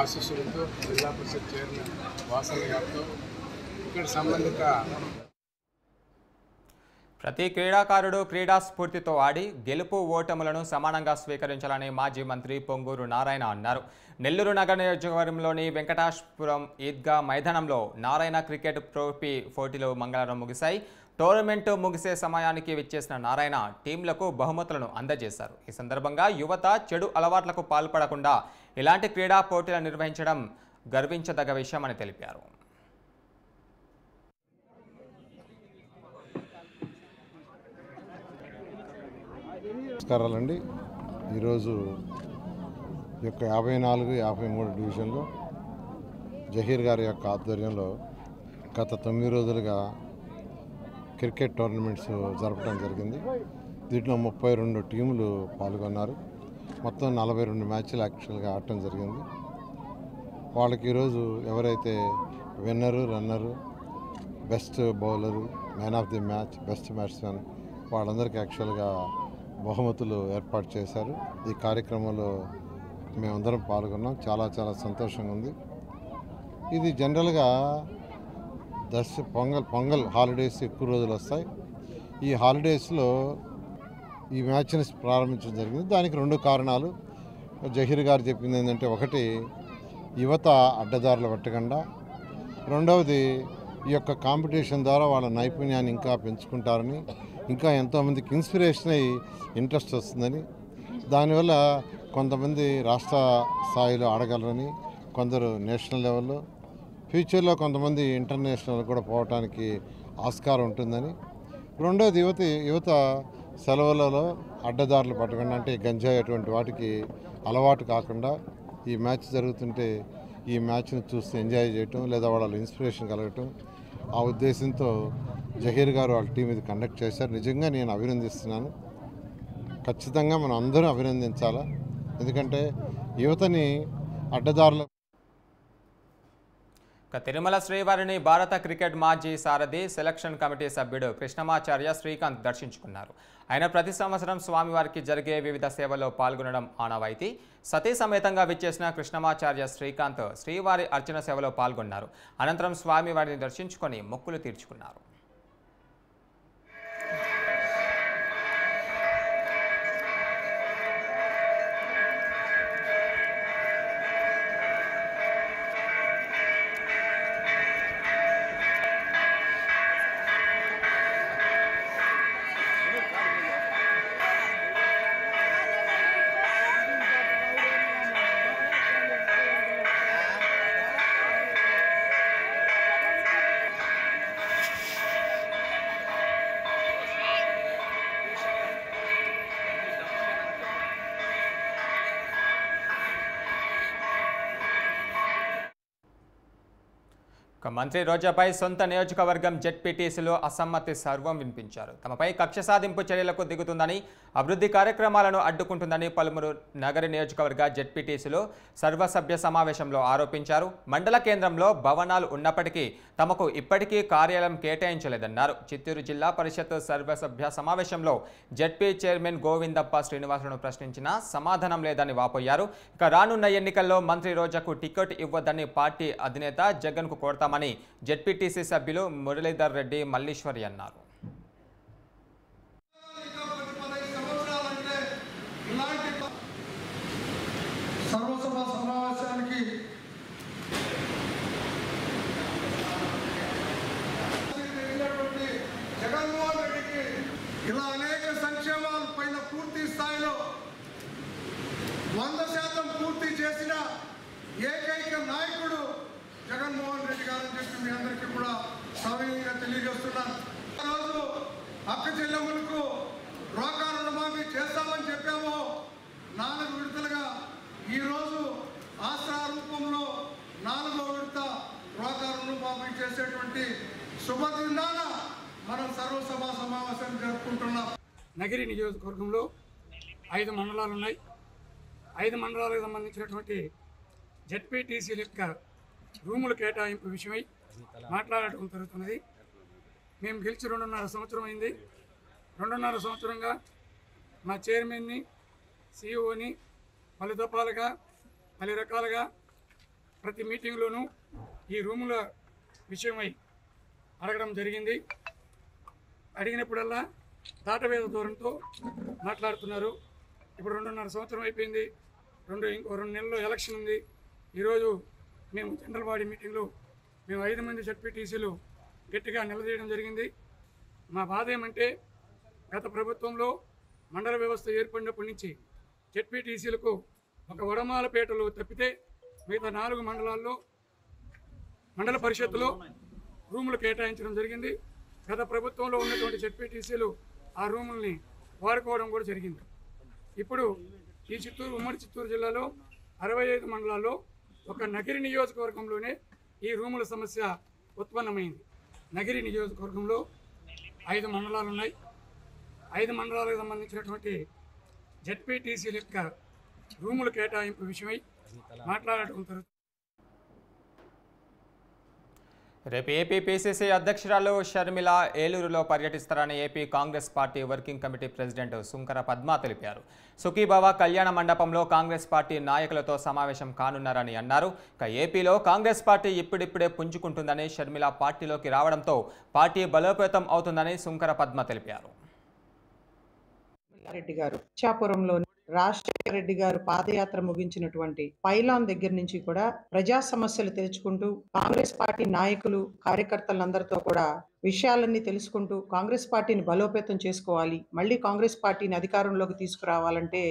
ఆశీస్సులతో జిల్లా పరిషత్ చైర్మన్ వాసన్న గారితో ఇక్కడ సంబంధిత ప్రతి క్రీడాకారుడు క్రీడా స్ఫూర్తితో ఆడి గెలుపు ఓటములను సమానంగా స్వీకరించాలని మాజీ మంత్రి పొంగూరు నారాయణ అన్నారు. నెల్లూరు నగర నియోజకవర్గంలోని వెంకటాపురం ఈద్గా మైదానంలో నారాయణ క్రికెట్ ట్రోఫీ పోటీలు మంగళవారం ముగిశాయి. టోర్నమెంట్ ముగిసే సమయానికి విచ్చేసిన నారాయణ టీంలకు బహుమతులను అందజేశారు. ఈ సందర్భంగా యువత చెడు అలవాట్లకు పాల్పడకుండా ఇలాంటి క్రీడా పోటీలు నిర్వహించడం గర్వించదగ్గ విషయమని తెలిపారు. నమస్కారాలండి. ఈరోజు యొక్క 54, 53 డివిజన్లో జహీర్ గారి యొక్క ఆధ్వర్యంలో గత 9 రోజులుగా క్రికెట్ టోర్నమెంట్స్ జరపడం జరిగింది. దీంట్లో 32 టీములు పాల్గొన్నారు. మొత్తం 42 మ్యాచ్లు యాక్చువల్గా ఆడటం జరిగింది. వాళ్ళకి ఈరోజు ఎవరైతే winner, runner, best bowler, man of the match, best batsmen వాళ్ళందరికీ యాక్చువల్గా బహుమతులు ఏర్పాటు చేశారు. ఈ కార్యక్రమంలో మేమందరం పాల్గొన్నాం. చాలా చాలా సంతోషంగా ఉంది. ఇది జనరల్గా పొంగల్ హాలిడేస్ ఎక్కువ రోజులు వస్తాయి. ఈ హాలిడేస్లో ఈ మ్యాచ్ని ప్రారంభించడం జరిగింది. దానికి 2 కారణాలు జహీర్ గారు చెప్పింది ఏంటంటే, ఒకటి యువత అడ్డదారులు పట్టకుండా, రెండవది ఈ యొక్క కాంపిటీషన్ ద్వారా వాళ్ళ నైపుణ్యాన్ని ఇంకా పెంచుకుంటారని, ఇంకా ఎంతోమందికి ఇన్స్పిరేషన్ అయ్యి ఇంట్రెస్ట్ వస్తుందని, దానివల్ల కొంతమంది రాష్ట్ర స్థాయిలో ఆడగలరని, కొందరు నేషనల్ లెవెల్లో, ఫ్యూచర్లో కొంతమంది ఇంటర్నేషనల్ కూడా పోవటానికి ఆస్కారం ఉంటుందని, రెండోది యువత సెలవులలో అడ్డదారులు పట్టకుండా, అంటే గంజాయి అటువంటి వాటికి అలవాటు కాకుండా ఈ మ్యాచ్ జరుగుతుంటే ఈ మ్యాచ్ని చూస్తే ఎంజాయ్ చేయటం, లేదా వాళ్ళ ఇన్స్పిరేషన్ కలగటం, ఆ ఉద్దేశంతో జహీర్ గారు వాళ్ళ టీం ఇది కండక్ట్ చేశారు. నిజంగా నేను అభినందిస్తున్నాను. ఖచ్చితంగా మనం అందరూ అభినందించాలా. ఎందుకంటే యువతని అడ్డదారుల తిరుమల శ్రీవారిని భారత క్రికెట్ మాజీ సారథి సెలక్షన్ కమిటీ సభ్యుడు కృష్ణమాచార్య శ్రీకాంత్ దర్శించుకున్నారు. ఆయన ప్రతి సంవత్సరం స్వామివారికి జరిగే వివిధ సేవల్లో పాల్గొనడం ఆనవాయితీ. సతీ సమేతంగా విచ్చేసిన కృష్ణమాచార్య శ్రీకాంత్ శ్రీవారి అర్చన సేవలో పాల్గొన్నారు. అనంతరం స్వామివారిని దర్శించుకొని మొక్కులు తీర్చుకున్నారు. మంత్రి రోజాపై సొంత నియోజకవర్గం జెడ్పీటీసీలు అసమ్మతి సర్వం వినిపించారు. తమపై కక్ష సాధింపు చర్యలకు దిగుతుందని, అభివృద్ధి కార్యక్రమాలను అడ్డుకుంటుందని పలువురు నగర నియోజకవర్గ జెడ్పీటీసీలు సర్వసభ్య సమావేశంలో ఆరోపించారు. మండల కేంద్రంలో భవనాలు ఉన్నప్పటికీ తమకు ఇప్పటికీ కార్యాలయం కేటాయించలేదన్నారు. చిత్తూరు జిల్లా పరిషత్ సర్వసభ్య సమావేశంలో జెడ్పీ చైర్మన్ గోవిందప్ప శ్రీనివాసులను ప్రశ్నించినా సమాధానం లేదని వాపోయారు. ఇక రానున్న ఎన్నికల్లో మంత్రి రోజాకు టికెట్ ఇవ్వద్దని పార్టీ అధినేత జగన్కు కోరతామని జెడ్పీటీసీ సభ్యులు మురళీధర్ రెడ్డి, మల్లీశ్వరి అన్నారు. సర్వసభ జగన్మోహన్ రెడ్డికి ఇలా అనేక సంక్షేమాల పైన పూర్తి స్థాయిలో 100% పూర్తి చేసిన ఏకైక నాయకుడు జగన్మోహన్ రెడ్డి గారు అని చెప్పి మీ అందరికీ కూడా సవినయంగా తెలియజేస్తున్నాను. ఈరోజు అక్క చెల్లెమ్మలకు డ్వాక్రా రుణమాఫీ చేస్తామని చెప్పామో 4 విడతలుగా ఈరోజు ఆసరా రూపంలో 4వ విడత డ్వాక్రా రుణమాఫీ చేసేటువంటి శుభదినాన మనం సర్వసభా సమావేశాన్ని జరుపుకుంటున్నాం. నగిరి నియోజకవర్గంలో 5 మండలాలు ఉన్నాయి. 5 మండలాలకు సంబంధించినటువంటి జెడ్పీటీసీల యొక్క రూముల కేటాయింపు విషయమై మాట్లాడటం జరుగుతున్నది. మేము గెలిచి 2.5 సంవత్సరం అయింది. 2.5 సంవత్సరంగా మా చైర్మన్ని, సిఇఓని పలు దఫాలుగా పలు రకాలుగా ప్రతి మీటింగ్లోనూ ఈ రూముల విషయమై అడగడం జరిగింది. అడిగినప్పుడల్లా దాటవేద ధోరణితో మాట్లాడుతున్నారు. ఇప్పుడు 2.5 సంవత్సరం అయిపోయింది. ఇంకో 2 నెలల్లో ఎలక్షన్ ఉంది. ఈరోజు మేము జనరల్ బాడీ మీటింగ్లో మేము 5 మంది జెడ్పీటీసీలు గట్టిగా నిలదీయడం జరిగింది. మా బాధ ఏమంటే గత ప్రభుత్వంలో మండల వ్యవస్థ ఏర్పడినప్పటి నుంచి జెడ్పీటీసీలకు ఒక వడమాలపేటలో తప్పితే మిగతా 4 మండలాల్లో మండల పరిషత్తులో రూములు కేటాయించడం జరిగింది. గత ప్రభుత్వంలో ఉన్నటువంటి జెడ్పీటీసీలు ఆ రూముల్ని వాడుకోవడం కూడా జరిగింది. ఇప్పుడు ఈ ఉమ్మడి చిత్తూరు జిల్లాలో 65 మండలాల్లో ఒక నగిరి నియోజకవర్గంలోనే ఈ రూముల సమస్య ఉత్పన్నమైంది. నగిరి నియోజకవర్గంలో 5 మండలాలు ఉన్నాయి. 5 మండలాలకు సంబంధించినటువంటి జెడ్పీటీసీల యొక్క రూముల కేటాయింపు విషయమై మాట్లాడటం జరుగుతుంది. రేపు ఏపీ పీసీసీ అధ్యక్షురాలు షర్మిల ఏలూరులో పర్యటిస్తారని AP Congress party working committee president Sunkara Padma తెలిపారు. సుఖీభవ కళ్యాణ మండపంలో కాంగ్రెస్ పార్టీ నాయకులతో సమావేశం కానున్నారని అన్నారు. ఇక ఏపీలో కాంగ్రెస్ పార్టీ ఇప్పుడిప్పుడే పుంజుకుంటుందని, షర్మిల పార్టీలోకి రావడంతో పార్టీ బలోపేతం అవుతుందని సుంకర పద్మ తెలిపారు. రెడ్డి గారు ఇచ్చాపురంలోని రాజశేఖర రెడ్డి గారు పాదయాత్ర ముగించినటువంటి పైలాన్ దగ్గర నుంచి కూడా ప్రజా సమస్యలు తెలుసుకుంటూ కాంగ్రెస్ పార్టీ నాయకులు కార్యకర్తలందరితో కూడా విషయాలన్నీ తెలుసుకుంటూ కాంగ్రెస్ పార్టీని బలోపేతం చేసుకోవాలి, మళ్ళీ కాంగ్రెస్ పార్టీని అధికారంలోకి తీసుకురావాలంటే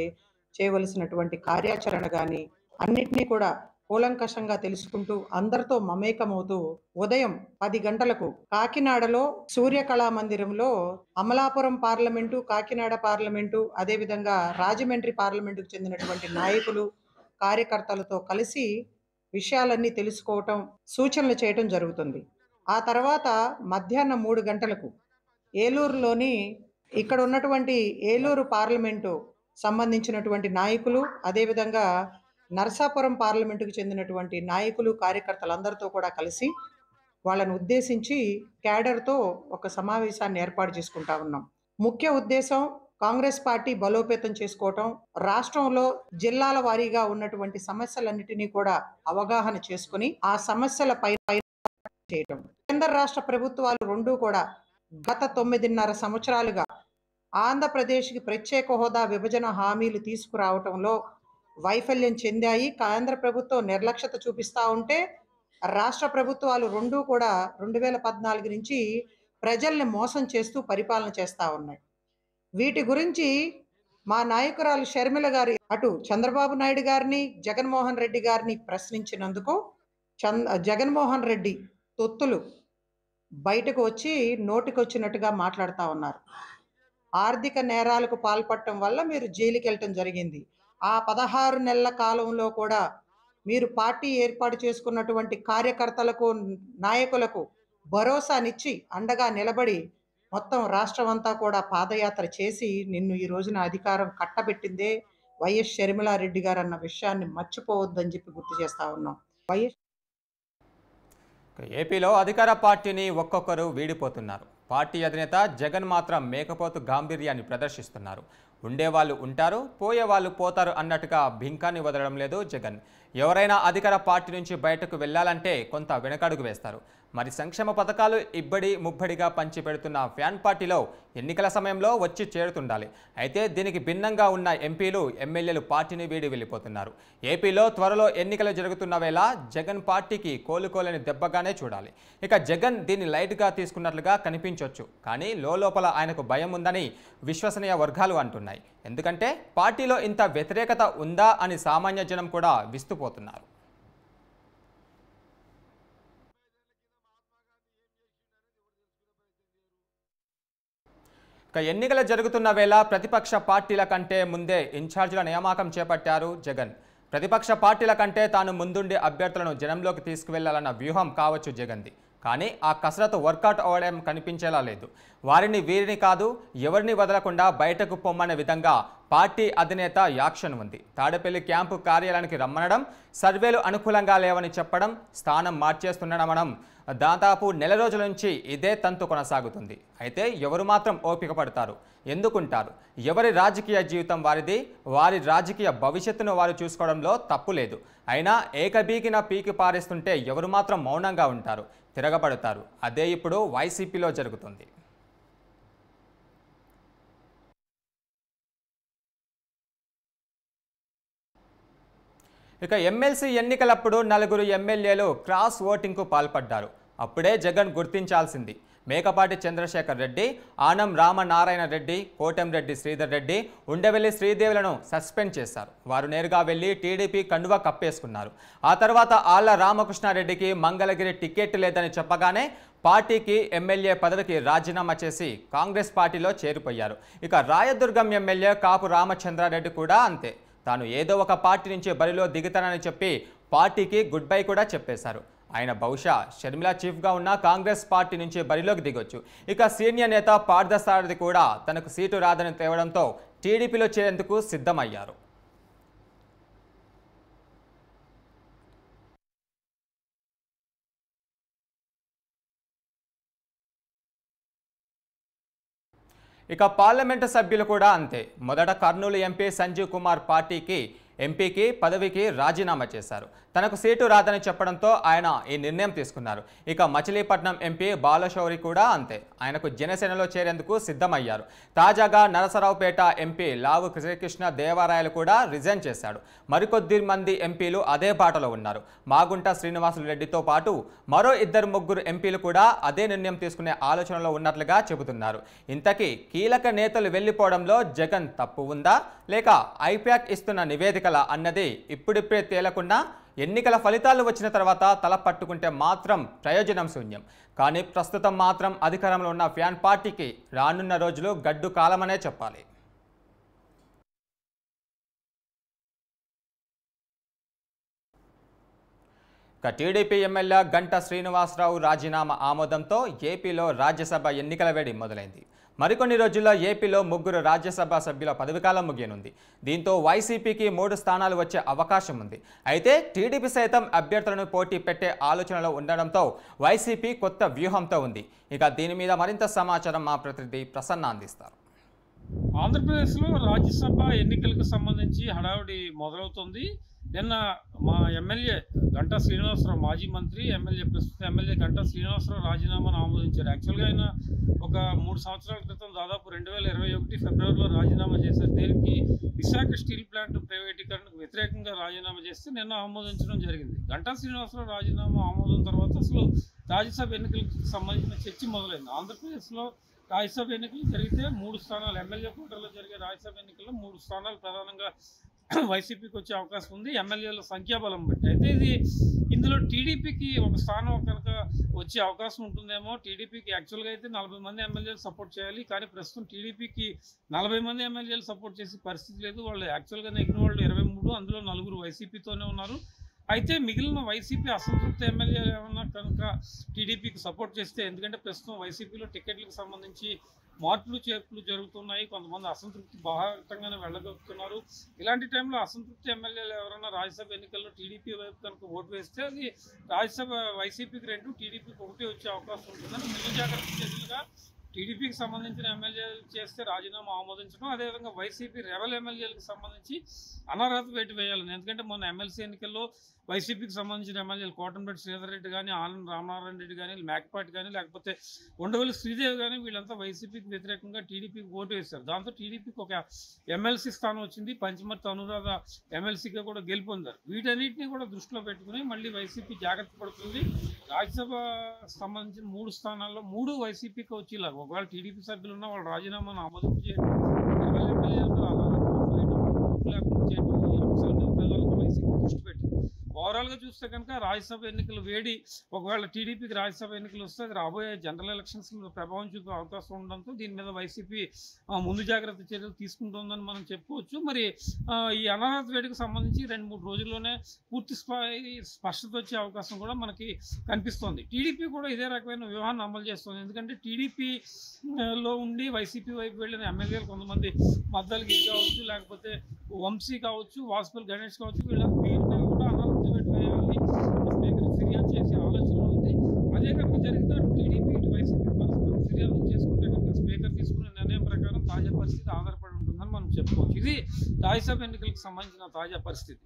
చేయవలసినటువంటి కార్యాచరణ కానీ అన్నిటినీ కూడా కూలంకషంగా తెలుసుకుంటూ అందరితో మమేకమవుతూ ఉదయం 10 గంటలకు కాకినాడలో సూర్యకళా మందిరంలో అమలాపురం పార్లమెంటు, కాకినాడ పార్లమెంటు, అదేవిధంగా రాజమండ్రి పార్లమెంటుకు చెందినటువంటి నాయకులు కార్యకర్తలతో కలిసి విషయాలన్నీ తెలుసుకోవటం, సూచనలు చేయటం జరుగుతుంది. ఆ తర్వాత మధ్యాహ్నం 3 గంటలకు ఏలూరులోని ఇక్కడ ఉన్నటువంటి ఏలూరు పార్లమెంటు సంబంధించినటువంటి నాయకులు, అదేవిధంగా నరసాపురం పార్లమెంటుకు చెందినటువంటి నాయకులు కార్యకర్తలందరితో కూడా కలిసి వాళ్ళను ఉద్దేశించి క్యాడర్తో ఒక సమావేశాన్ని ఏర్పాటు చేసుకుంటా ఉన్నాం. ముఖ్య ఉద్దేశం కాంగ్రెస్ పార్టీ బలోపేతం చేసుకోవటం, రాష్ట్రంలో జిల్లాల వారీగా ఉన్నటువంటి సమస్యలన్నిటినీ కూడా అవగాహన చేసుకుని ఆ సమస్యల పైన చేయటం. కేంద్ర రాష్ట్ర ప్రభుత్వాలు రెండూ కూడా గత 9.5 సంవత్సరాలుగా ఆంధ్రప్రదేశ్కి ప్రత్యేక హోదా విభజన హామీలు తీసుకురావటంలో వైఫల్యం చెందాయి. కేంద్ర ప్రభుత్వం నిర్లక్ష్యత చూపిస్తూ ఉంటే రాష్ట్ర ప్రభుత్వాలు రెండూ కూడా 2014 నుంచి ప్రజల్ని మోసం చేస్తూ పరిపాలన చేస్తూ ఉన్నాయి. వీటి గురించి మా నాయకురాలు షర్మిల గారు అటు చంద్రబాబు నాయుడు గారిని, జగన్మోహన్ రెడ్డి గారిని ప్రశ్నించినందుకు జగన్మోహన్ రెడ్డి తొత్తులు బయటకు వచ్చి నోటికొచ్చినట్టుగా మాట్లాడుతూ ఉన్నారు. ఆర్థిక నేరాలకు పాల్పడటం వల్ల మీరు జైలుకి వెళ్ళటం జరిగింది. ఆ 16 నెలల కాలంలో కూడా మీరు పార్టీ ఏర్పాటు చేసుకున్నటువంటి కార్యకర్తలకు, నాయకులకు భరోసానిచ్చి అండగా నిలబడి మొత్తం రాష్ట్రం అంతా కూడా పాదయాత్ర చేసి నిన్ను ఈ రోజున అధికారం కట్టబెట్టిందే వైఎస్ షర్మిలారెడ్డి గారు అన్న విషయాన్ని మర్చిపోవద్దని చెప్పి గుర్తు చేస్తా ఉన్నాం. ఏపీలో అధికార పార్టీని ఒక్కొక్కరు వీడిపోతున్నారు. పార్టీ అధినేత జగన్ మాత్రం మేకపోతు గాంభీర్యాన్ని ప్రదర్శిస్తున్నారు. ఉండేవాళ్ళు ఉంటారు, పోయేవాళ్ళు పోతారు అన్నట్టుగా భింకాన్ని వదలడం లేదు జగన్. ఎవరైనా అధికార పార్టీ నుంచి బయటకు వెళ్ళాలంటే కొంత వెనకడుగు వేస్తారు. మరి సంక్షేమ పథకాలు ఇబ్బడి ముబ్బడిగా పంచి పెడుతున్న ఫ్యాన్ పార్టీలో ఎన్నికల సమయంలో వచ్చి చేరుతుండాలి. అయితే దీనికి భిన్నంగా ఉన్న ఎంపీలు ఎమ్మెల్యేలు పార్టీని వీడి వెళ్ళిపోతున్నారు. ఏపీలో త్వరలో ఎన్నికలు జరుగుతున్న వేళ జగన్ పార్టీకి కోలుకోలేని దెబ్బగానే చూడాలి. ఇక జగన్ దీన్ని లైట్గా తీసుకున్నట్లుగా కనిపించవచ్చు. కానీ లోపల ఆయనకు భయం ఉందని విశ్వసనీయ వర్గాలు అంటున్నాయి. ఎందుకంటే పార్టీలో ఇంత వ్యతిరేకత ఉందా అని సామాన్య జనం కూడా విస్తుపోతున్నారు. ఎన్నికలు జరుగుతున్న వేళ ప్రతిపక్ష పార్టీల కంటే ముందే ఇన్ఛార్జీల నియామకం చేపట్టారు జగన్. ప్రతిపక్ష పార్టీల కంటే తాను ముందుండి అభ్యర్థులను జనంలోకి తీసుకువెళ్లాలన్న వ్యూహం కావచ్చు జగన్ది. కానీ ఆ కసరత్తు వర్కౌట్ అవ్వడం కనిపించేలా లేదు. వారిని వీరిని కాదు ఎవరిని వదలకుండా బయటకు పొమ్మనే విధంగా పార్టీ అధినేత యాక్షన్ ఉంది. తాడేపల్లి క్యాంపు కార్యాలయానికి రమ్మనడం, సర్వేలు అనుకూలంగా లేవని చెప్పడం, స్థానం మార్చేస్తుండడం దాదాపు నెల రోజుల నుంచి ఇదే తంతు కొనసాగుతుంది. అయితే ఎవరు మాత్రం ఓపిక పడతారు, ఎందుకుంటారు? ఎవరి రాజకీయ జీవితం వారిది, వారి రాజకీయ భవిష్యత్తును వారు చూసుకోవడంలో తప్పు లేదు. అయినా ఏకబీకిన పీకి పారేస్తుంటే ఎవరు మాత్రం మౌనంగా ఉంటారు, తిరగబడతారు. అదే ఇప్పుడు వైసీపీలో జరుగుతుంది. ఇక ఎమ్మెల్సీ ఎన్నికలప్పుడు 4 ఎమ్మెల్యేలు క్రాస్ ఓటింగ్కు పాల్పడ్డారు. అప్పుడే జగన్ గుర్తించాల్సింది. మేకపాటి చంద్రశేఖర్ రెడ్డి, ఆనం రామనారాయణ రెడ్డి, కోటంరెడ్డి శ్రీధర్ రెడ్డి, ఉండవెల్లి శ్రీదేవులను సస్పెండ్ చేశారు. వారు నేరుగా వెళ్లి టీడీపీ కండువా కప్పేసుకున్నారు. ఆ తర్వాత ఆళ్ల రామకృష్ణారెడ్డికి మంగళగిరి టికెట్ లేదని చెప్పగానే పార్టీకి ఎమ్మెల్యే పదవికి రాజీనామా చేసి కాంగ్రెస్ పార్టీలో చేరిపోయారు. ఇక రాయదుర్గం ఎమ్మెల్యే కాపు రామచంద్రారెడ్డి కూడా అంతే. తాను ఏదో ఒక పార్టీ నుంచి బరిలో దిగుతానని చెప్పి పార్టీకి గుడ్ బై కూడా చెప్పేశారు. ఆయన బహుశా షర్మిల చీఫ్గా ఉన్న కాంగ్రెస్ పార్టీ నుంచి బరిలోకి దిగొచ్చు. ఇక సీనియర్ నేత పార్థసారథి కూడా తనకు సీటు రాదని తేవడంతో టీడీపీలో చేరేందుకు సిద్ధమయ్యారు. ఇక పార్లమెంటు సభ్యులు కూడా అంతే. మొదట కర్నూలు ఎంపీ సంజీవ్ కుమార్ పార్టీకి ఎంపీకి పదవికి రాజీనామా చేశారు. తనకు సీటు రాదని చెప్పడంతో ఆయన ఈ నిర్ణయం తీసుకున్నారు. ఇక మచిలీపట్నం ఎంపీ బాలశౌరి కూడా అంతే. ఆయనకు జనసేనలో చేరేందుకు సిద్ధమయ్యారు. తాజాగా నరసరావుపేట ఎంపీ లావు శ్రీకృష్ణ దేవరాయలు కూడా రిజైన్ చేశాడు. మరికొద్ది మంది ఎంపీలు అదే బాటలో ఉన్నారు. మాగుంట శ్రీనివాసులు రెడ్డితో పాటు మరో 2-3 ఎంపీలు కూడా అదే నిర్ణయం తీసుకునే ఆలోచనలో ఉన్నట్లుగా చెబుతున్నారు. ఇంతకీ కీలక నేతలు వెళ్లిపోవడంలో జగన్ తప్పు ఉందా, లేక ఐప్యాక్ ఇస్తున్న నివేదికల అన్నది ఇప్పుడిప్పుడే తేలకుండా ఎన్నికల ఫలితాలు వచ్చిన తర్వాత తల పట్టుకుంటే మాత్రం ప్రయోజనం శూన్యం. కానీ ప్రస్తుతం మాత్రం అధికారంలో ఉన్న ఫ్యాన్ పార్టీకి రానున్న రోజులు గడ్డు కాలమనే చెప్పాలి. టీడీపీ ఎమ్మెల్యే గంటా శ్రీనివాసరావు రాజీనామా ఆమోదంతో ఏపీలో రాజ్యసభ ఎన్నికల వేడి మొదలైంది. మరికొన్ని రోజుల్లో ఏపీలో 3 రాజ్యసభ సభ్యుల పదవీకాలం ముగియనుంది. దీంతో వైసీపీకి 3 స్థానాలు వచ్చే అవకాశం ఉంది. అయితే టీడీపీ సైతం అభ్యర్థులను పోటీ పెట్టే ఆలోచనలో ఉండడంతో వైసీపీ కొత్త వ్యూహంతో ఉంది. ఇక దీని మీద మరింత సమాచారం మా ప్రతినిధి ప్రసన్న అందిస్తారు. ఆంధ్రప్రదేశ్లో రాజ్యసభ ఎన్నికలకు సంబంధించి హడావుడి మొదలవుతుంది. నిన్న మా ఎమ్మెల్యే గంటా శ్రీనివాసరావు, మాజీ మంత్రి ప్రస్తుత ఎమ్మెల్యే గంటా శ్రీనివాసరావు రాజీనామాను ఆమోదించారు. యాక్చువల్గా ఆయన ఒక 3 సంవత్సరాల క్రితం దాదాపు 2021 ఫిబ్రవరిలో రాజీనామా చేశారు. దీనికి విశాఖ స్టీల్ ప్లాంట్ ప్రైవేటీకరణకు వ్యతిరేకంగా రాజీనామా చేస్తే నిన్న ఆమోదించడం జరిగింది. గంటా శ్రీనివాసరావు రాజీనామా ఆమోదం తర్వాత అసలు రాజ్యసభ ఎన్నికలకు సంబంధించిన చర్చ మొదలైంది. ఆంధ్రప్రదేశ్లో రాజ్యసభ ఎన్నికలు జరిగితే 3 స్థానాలు, ఎమ్మెల్యే కోటాలో జరిగే రాజ్యసభ ఎన్నికల్లో 3 స్థానాలు ప్రధానంగా వైసీపీకి వచ్చే అవకాశం ఉంది, ఎమ్మెల్యేల సంఖ్యాబలం బట్టి. అయితే ఇందులో టీడీపీకి ఒక స్థానం కనుక వచ్చే అవకాశం ఉంటుందేమో. టీడీపీకి యాక్చువల్గా అయితే 40 మంది ఎమ్మెల్యేలు సపోర్ట్ చేయాలి. కానీ ప్రస్తుతం టీడీపీకి 40 మంది ఎమ్మెల్యేలు సపోర్ట్ చేసే పరిస్థితి లేదు. వాళ్ళు యాక్చువల్గా నెగ్గిన వాళ్ళు 23, అందులో 4 వైసీపీతోనే ఉన్నారు. అయితే మిగిలిన వైసీపీ అసంతృప్త ఎమ్మెల్యేలు ఏమన్నా కనుక టీడీపీకి సపోర్ట్ చేస్తే, ఎందుకంటే ప్రస్తుతం వైసీపీలో టికెట్లకు సంబంధించి మార్పులు చేర్పులు జరుగుతున్నాయి. కొంతమంది అసంతృప్తి బాహటంగానే వెళ్ళగలుగుతున్నారు. ఇలాంటి టైంలో అసంతృప్తి ఎమ్మెల్యేలు ఎవరైనా రాజ్యసభ ఎన్నికల్లో టీడీపీ వైపు కనుక ఓటు వేస్తే అది రాజ్యసభ వైసీపీకి 2, టీడీపీకి 1 వచ్చే అవకాశం ఉంటుందని ముందు జాగ్రత్త చర్యలుగా టీడీపీకి సంబంధించిన ఎమ్మెల్యేలు చేస్తే రాజీనామా ఆమోదించడం, అదేవిధంగా వైసీపీ రెబల్ ఎమ్మెల్యేలకు సంబంధించి అనర్హత వేటు వేయాలని. ఎందుకంటే మొన్న ఎమ్మెల్సీ ఎన్నికల్లో వైసీపీకి సంబంధించిన ఎమ్మెల్యేలు కోటంరెడ్డి శ్రీధర్ రెడ్డి కానీ, ఆనంద్ రామనారాయణ రెడ్డి కానీ, మేకపాటి కానీ, లేకపోతే ఉండవల్లి శ్రీదేవి కానీ వీళ్ళంతా వైసీపీకి వ్యతిరేకంగా టీడీపీకి ఓటు వేశారు. దాంతో టీడీపీకి ఒక ఎమ్మెల్సీ స్థానం వచ్చింది. పంచమర్తి అనురాధ ఎమ్మెల్సీగా కూడా గెలుపొందారు. వీటన్నిటిని కూడా దృష్టిలో పెట్టుకుని మళ్ళీ వైసీపీ జాగ్రత్త పడుతుంది. రాజ్యసభ సంబంధించిన 3 స్థానాల్లో 3 వైసీపీకి వచ్చేలాగా, ఒకవేళ టీడీపీ సభ్యులు ఉన్న వాళ్ళు రాజీనామాను ఆమోదింపు చేయడం, వైసీపీ దృష్టి పెట్టింది. ఓవరాల్గా చూస్తే కనుక రాజ్యసభ ఎన్నికలు వేడి, ఒకవేళ టీడీపీకి రాజ్యసభ ఎన్నికలు వస్తే అది రాబోయే జనరల్ ఎలక్షన్స్ మీద ప్రభావం చూపే అవకాశం ఉండడంతో దీని మీద వైసీపీ ముందు జాగ్రత్త చర్యలు తీసుకుంటుందని మనం చెప్పుకోవచ్చు. మరి ఈ అనర్హత వేడికి సంబంధించి 2-3 రోజుల్లోనే పూర్తి స్పష్టత వచ్చే అవకాశం కూడా మనకి కనిపిస్తోంది. టీడీపీ కూడా ఇదే రకమైన వ్యూహాన్ని అమలు చేస్తుంది. ఎందుకంటే టీడీపీలో ఉండి వైసీపీ వైపు వెళ్ళిన ఎమ్మెల్యేలు కొంతమంది మద్దలగిరి కావచ్చు, లేకపోతే వంశీ కావచ్చు, వాసుపల్లి గణేష్ కావచ్చు, వీళ్ళ పేరు మీద కూడా అనర్హత వేటు వేయాలని స్పీకర్ ఫిర్యాదు చేసే ఆలోచన ఉంది. అదే కనుక జరిగితే టీడీపీ ఇటు వైసీపీ పరస్పరం ఫిర్యాదు చేసుకుంటే కనుక స్పీకర్ తీసుకునే నిర్ణయం ప్రకారం తాజా పరిస్థితి ఆధారపడి ఉంటుందని మనం చెప్పుకోవచ్చు. ఇది రాజ్యసభ ఎన్నికలకు సంబంధించిన తాజా పరిస్థితి.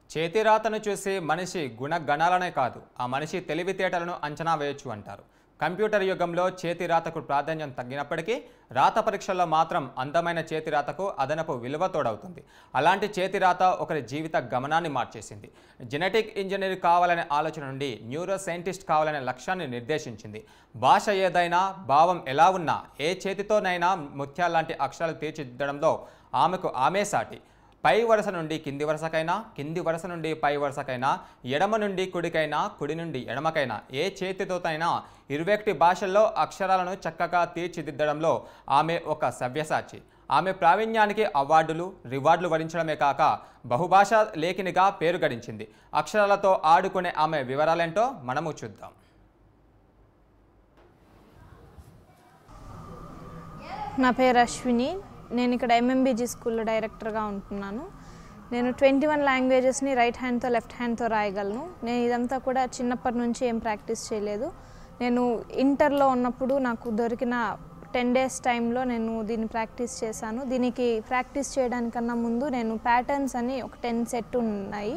చేతిరాతను చూసి మనిషి గుణగణాలనే కాదు, ఆ మనిషి తెలివితేటలను అంచనా వేయొచ్చు అంటారు. కంప్యూటర్ యుగంలో చేతిరాతకు ప్రాధాన్యం తగ్గినప్పటికీ రాత పరీక్షల్లో మాత్రం అందమైన చేతిరాతకు అదనపు విలువ తోడవుతుంది. అలాంటి చేతిరాత ఒకరి జీవిత గమనాన్ని మార్చేసింది. జెనెటిక్ ఇంజనీర్ కావాలనే ఆలోచన నుండి న్యూరో సైంటిస్ట్ కావాలనే లక్ష్యాన్ని నిర్దేశించింది. భాష ఏదైనా, భావం ఎలా ఉన్నా, ఏ చేతితోనైనా ముత్యాల్లాంటి అక్షరాలు తీర్చిదిద్దడంలో ఆమె సాటి. పై వరుస నుండి కింది వరుసకైనా, కింది వరుస నుండి పై వరుసకైనా, ఎడమ నుండి కుడికైనా, కుడి నుండి ఎడమకైనా, ఏ చేతితోనైనా 21 భాషల్లో అక్షరాలను చక్కగా తీర్చిదిద్దడంలో ఆమె ఒక సవ్యసాచి. ఆమె ప్రావీణ్యానికి అవార్డులు, రివార్డులు వరించడమే కాక బహుభాషా లేఖినిగా పేరు గడించింది. అక్షరాలతో ఆడుకునే ఆమె వివరాలేంటో మనము చూద్దాం. నా పేరు అశ్విని. నేను ఇక్కడ ఎంఎంబీజీ స్కూల్లో డైరెక్టర్గా ఉంటున్నాను. నేను 21 లాంగ్వేజెస్ని రైట్ హ్యాండ్తో లెఫ్ట్ హ్యాండ్తో రాయగలను. నేను ఇదంతా కూడా చిన్నప్పటి నుంచి ఏం ప్రాక్టీస్ చేయలేదు. నేను ఇంటర్లో ఉన్నప్పుడు నాకు దొరికిన 10 days టైంలో నేను దీన్ని ప్రాక్టీస్ చేశాను. దీనికి ప్రాక్టీస్ చేయడానికన్నా ముందు నేను ప్యాటర్న్స్ అని ఒక 10 సెట్ ఉన్నాయి,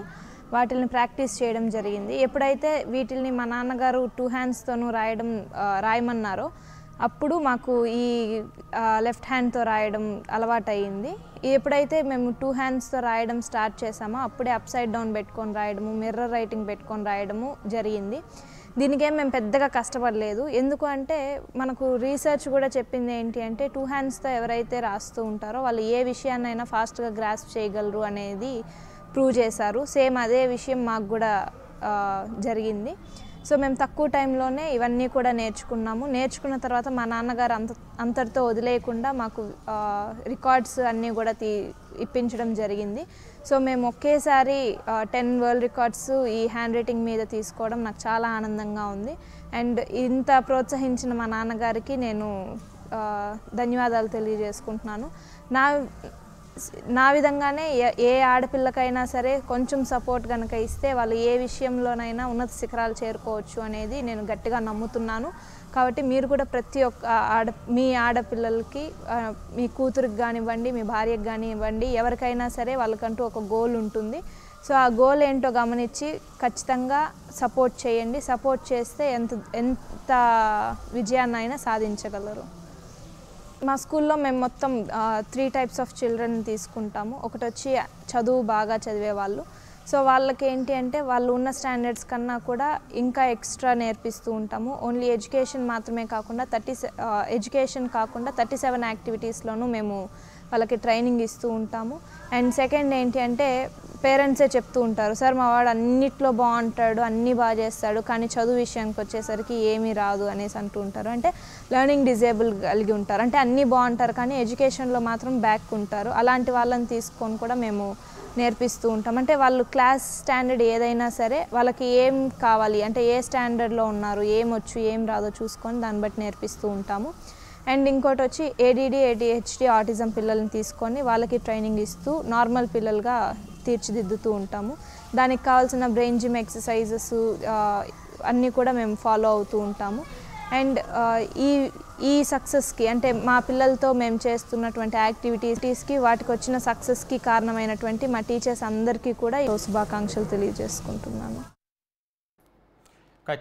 వాటిని ప్రాక్టీస్ చేయడం జరిగింది. ఎప్పుడైతే వీటిని మా నాన్నగారు 2 హ్యాండ్స్తోనూ రాయమన్నారో అప్పుడు మాకు ఈ లెఫ్ట్ హ్యాండ్తో రాయడం అలవాటయింది. ఎప్పుడైతే మేము 2 హ్యాండ్స్తో రాయడం స్టార్ట్ చేసామో అప్పుడే అప్సైడ్ డౌన్ పెట్టుకొని రాయడము, మిర్రర్ రైటింగ్ పెట్టుకొని రాయడము జరిగింది. దీనికేం మేము పెద్దగా కష్టపడలేదు. ఎందుకు అంటే మనకు రీసెర్చ్ కూడా చెప్పింది ఏంటి అంటే 2 హ్యాండ్స్తో ఎవరైతే రాస్తూ ఉంటారో వాళ్ళు ఏ విషయాన్నైనా ఫాస్ట్గా గ్రాస్ప్ చేయగలరు అనేది ప్రూవ్ చేశారు. సేమ్ అదే విషయం మాకు కూడా జరిగింది. సో మేము తక్కువ టైంలోనే ఇవన్నీ కూడా నేర్చుకున్నాము. నేర్చుకున్న తర్వాత మా నాన్నగారు అంతటితో వదిలేయకుండా మాకు రికార్డ్స్ అన్నీ కూడా ఇప్పించడం జరిగింది. సో మేము ఒకేసారి 10 వరల్డ్ రికార్డ్స్ ఈ హ్యాండ్ రైటింగ్ మీద తీసుకోవడం నాకు చాలా ఆనందంగా ఉంది. అండ్ ఇంత ప్రోత్సహించిన మా నాన్నగారికి నేను ధన్యవాదాలు తెలియజేసుకుంటున్నాను. నా విధంగానే ఏ ఆడపిల్లకైనా సరే కొంచెం సపోర్ట్ కనుక ఇస్తే వాళ్ళు ఏ విషయంలోనైనా ఉన్నత శిఖరాలు చేరుకోవచ్చు అనేది నేను గట్టిగా నమ్ముతున్నాను. కాబట్టి మీరు కూడా ప్రతి ఒక్క మీ ఆడపిల్లలకి, మీ కూతురికి కానివ్వండి, మీ భార్యకు కానివ్వండి, ఎవరికైనా సరే వాళ్ళకంటూ ఒక గోల్ ఉంటుంది. సో ఆ గోల్ ఏంటో గమనించి ఖచ్చితంగా సపోర్ట్ చేయండి. సపోర్ట్ చేస్తే ఎంత విజయాన్నైనా సాధించగలరు. మా స్కూల్లో మేము మొత్తం 3 types ఆఫ్ చిల్డ్రన్ తీసుకుంటాము. ఒకటి వచ్చి చదువు బాగా చదివే వాళ్ళు. సో వాళ్ళకి ఏంటి అంటే వాళ్ళు ఉన్న స్టాండర్డ్స్ కన్నా కూడా ఇంకా ఎక్స్ట్రా నేర్పిస్తూ ఉంటాము. ఓన్లీ ఎడ్యుకేషన్ మాత్రమే కాకుండా 37 యాక్టివిటీస్లోనూ మేము వాళ్ళకి ట్రైనింగ్ ఇస్తూ ఉంటాము. అండ్ సెకండ్ ఏంటి అంటే పేరెంట్సే చెప్తూ ఉంటారు, సార్ మా వాడు అన్నిట్లో బాగుంటాడు, అన్నీ బాగా చేస్తాడు, కానీ చదువు విషయానికి వచ్చేసరికి ఏమీ రాదు అనేసి అంటూ ఉంటారు. అంటే లెర్నింగ్ డిజేబుల్ కలిగి ఉంటారు, అంటే అన్నీ బాగుంటారు కానీ ఎడ్యుకేషన్లో మాత్రం బ్యాక్ ఉంటారు. అలాంటి వాళ్ళని తీసుకొని కూడా మేము నేర్పిస్తూ ఉంటాం. అంటే వాళ్ళు క్లాస్ స్టాండర్డ్ ఏదైనా సరే వాళ్ళకి ఏం కావాలి అంటే ఏ స్టాండర్డ్లో ఉన్నారు, ఏమొచ్చు ఏం రాదో చూసుకొని దాన్ని బట్టి నేర్పిస్తూ ఉంటాము. అండ్ ఇంకోటి వచ్చి ADD, ADHD, ఆటిజం పిల్లల్ని తీసుకొని వాళ్ళకి ట్రైనింగ్ ఇస్తూ నార్మల్ పిల్లలుగా తీర్చిదిద్దుతూ ఉంటాము. దానికి కావాల్సిన బ్రెయిన్ జిమ్ ఎక్సర్సైజెస్ అన్నీ కూడా మేము ఫాలో అవుతూ ఉంటాము. అండ్ ఈ సక్సెస్కి అంటే మా పిల్లలతో మేము చేస్తున్నటువంటి యాక్టివిటీస్కి వాటికి వచ్చిన సక్సెస్కి కారణమైనటువంటి మా టీచర్స్ అందరికీ కూడా శుభాకాంక్షలు తెలియజేసుకుంటున్నాను.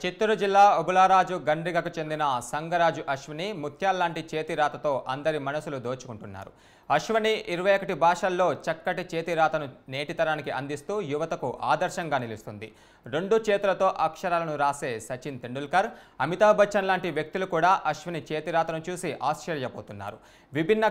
చిత్తూరు జిల్లా ఉబులారాజు గండ్రిగకు చెందిన సంగరాజు అశ్విని ముత్యాల్లాంటి చేతిరాతతో అందరి మనసులు దోచుకుంటున్నారు. అశ్విని 21 భాషల్లో చక్కటి చేతిరాతను నేటి తరానికి అందిస్తూ యువతకు ఆదర్శంగా నిలుస్తుంది. 2 చేతులతో అక్షరాలను రాసే సచిన్ తెండూల్కర్, అమితాబ్ బచ్చన్ లాంటి వ్యక్తులు కూడా అశ్విని చేతిరాతను చూసి ఆశ్చర్యపోతున్నారు. విభిన్న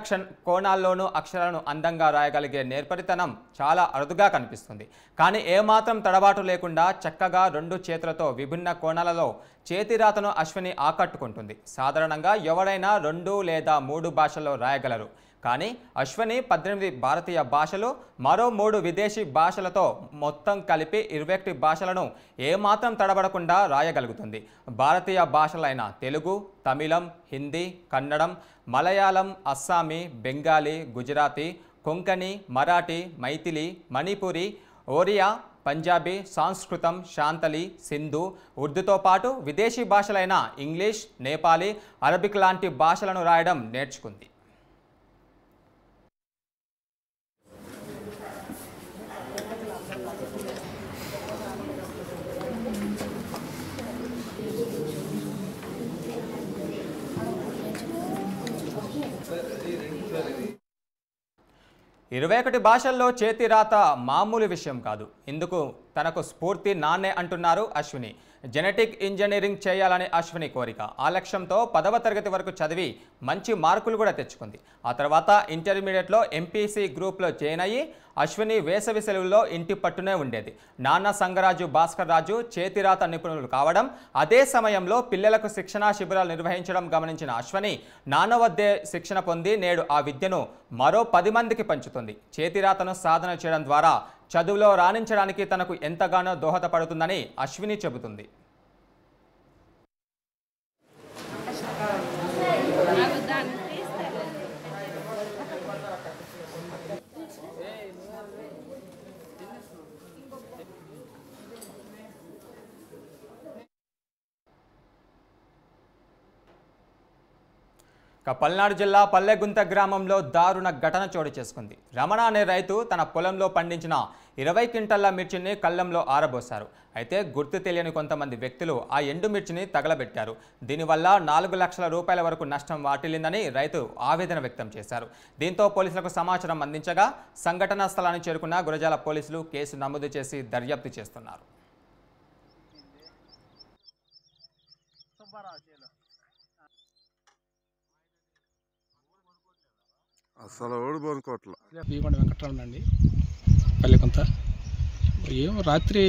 కోణాల్లోనూ అక్షరాలను అందంగా రాయగలిగే నేర్పరితనం చాలా అరుదుగా కనిపిస్తుంది. కానీ ఏమాత్రం తడబాటు లేకుండా చక్కగా 2 చేతులతో విభిన్న కోణాలలో చేతిరాతను అశ్విని ఆకట్టుకుంటుంది. సాధారణంగా ఎవరైనా 2 లేదా 3 భాషల్లో రాయగలరు. కానీ అశ్విని 18 భారతీయ భాషలు, మరో 3 విదేశీ భాషలతో మొత్తం కలిపి 21 భాషలను ఏమాత్రం తడబడకుండా రాయగలుగుతుంది. భారతీయ భాషలైన తెలుగు, తమిళం, హిందీ, కన్నడం, మలయాళం, అస్సామీ, బెంగాలీ, గుజరాతీ, కొంకణి, మరాఠీ, మైథిలి, మణిపురి, ఒరియా, పంజాబీ, సంస్కృతం, శాంతలి, సింధు, ఉర్దూతో పాటు విదేశీ భాషలైన ఇంగ్లీష్, నేపాలీ, అరబిక్ లాంటి భాషలను రాయడం నేర్చుకుంది. ఇరవై 21 భాషల్లో చేతిరాత మామూలు విషయం కాదు. ఇందుకు తనకు స్ఫూర్తి నాన్నే అంటున్నారు అశ్విని. జెనెటిక్ ఇంజనీరింగ్ చేయాలని అశ్విని కోరిక. ఆ లక్ష్యంతో 10వ తరగతి వరకు చదివి మంచి మార్కులు కూడా తెచ్చుకుంది. ఆ తర్వాత ఇంటర్మీడియట్లో ఎంపీసీ గ్రూప్లో జాయిన్ అయ్యి అశ్విని వేసవి సెలవుల్లో ఇంటి పట్టునే ఉండేది. నాన్న సంగరాజు భాస్కర్ రాజు చేతిరాత నిపుణులు కావడం, అదే సమయంలో పిల్లలకు శిక్షణా శిబిరాలు నిర్వహించడం గమనించిన అశ్విని నాన్న వద్దే శిక్షణ పొంది నేడు ఆ విద్యను మరో 10 మందికి పంచుతుంది. చేతిరాతను సాధన చేయడం ద్వారా చదువులో రాణించడానికి తనకు ఎంతగానో దోహదపడుతుందని అశ్విని చెబుతుంది. పల్నాడు జిల్లా పల్లెగుంత గ్రామంలో దారుణ ఘటన చోటు చేసుకుంది. రమణ అనే రైతు తన పొలంలో పండించిన 20 క్వింటాల మిర్చిని కళ్ళంలో ఆరబోశారు. అయితే గుర్తు తెలియని కొంతమంది వ్యక్తులు ఆ ఎండు మిర్చిని తగలబెట్టారు. దీనివల్ల 4 లక్షల రూపాయల వరకు నష్టం వాటిల్లిందని రైతు ఆవేదన వ్యక్తం చేశారు. దీంతో పోలీసులకు సమాచారం అందించగా సంఘటనా స్థలానికి చేరుకున్న గురజాల పోలీసులు కేసు నమోదు చేసి దర్యాప్తు చేస్తున్నారు. అసలు ఓడిపోనుకోవట్ల భీమండ వెంకటరమణ అండి, పల్లెకొంత. ఏమో రాత్రి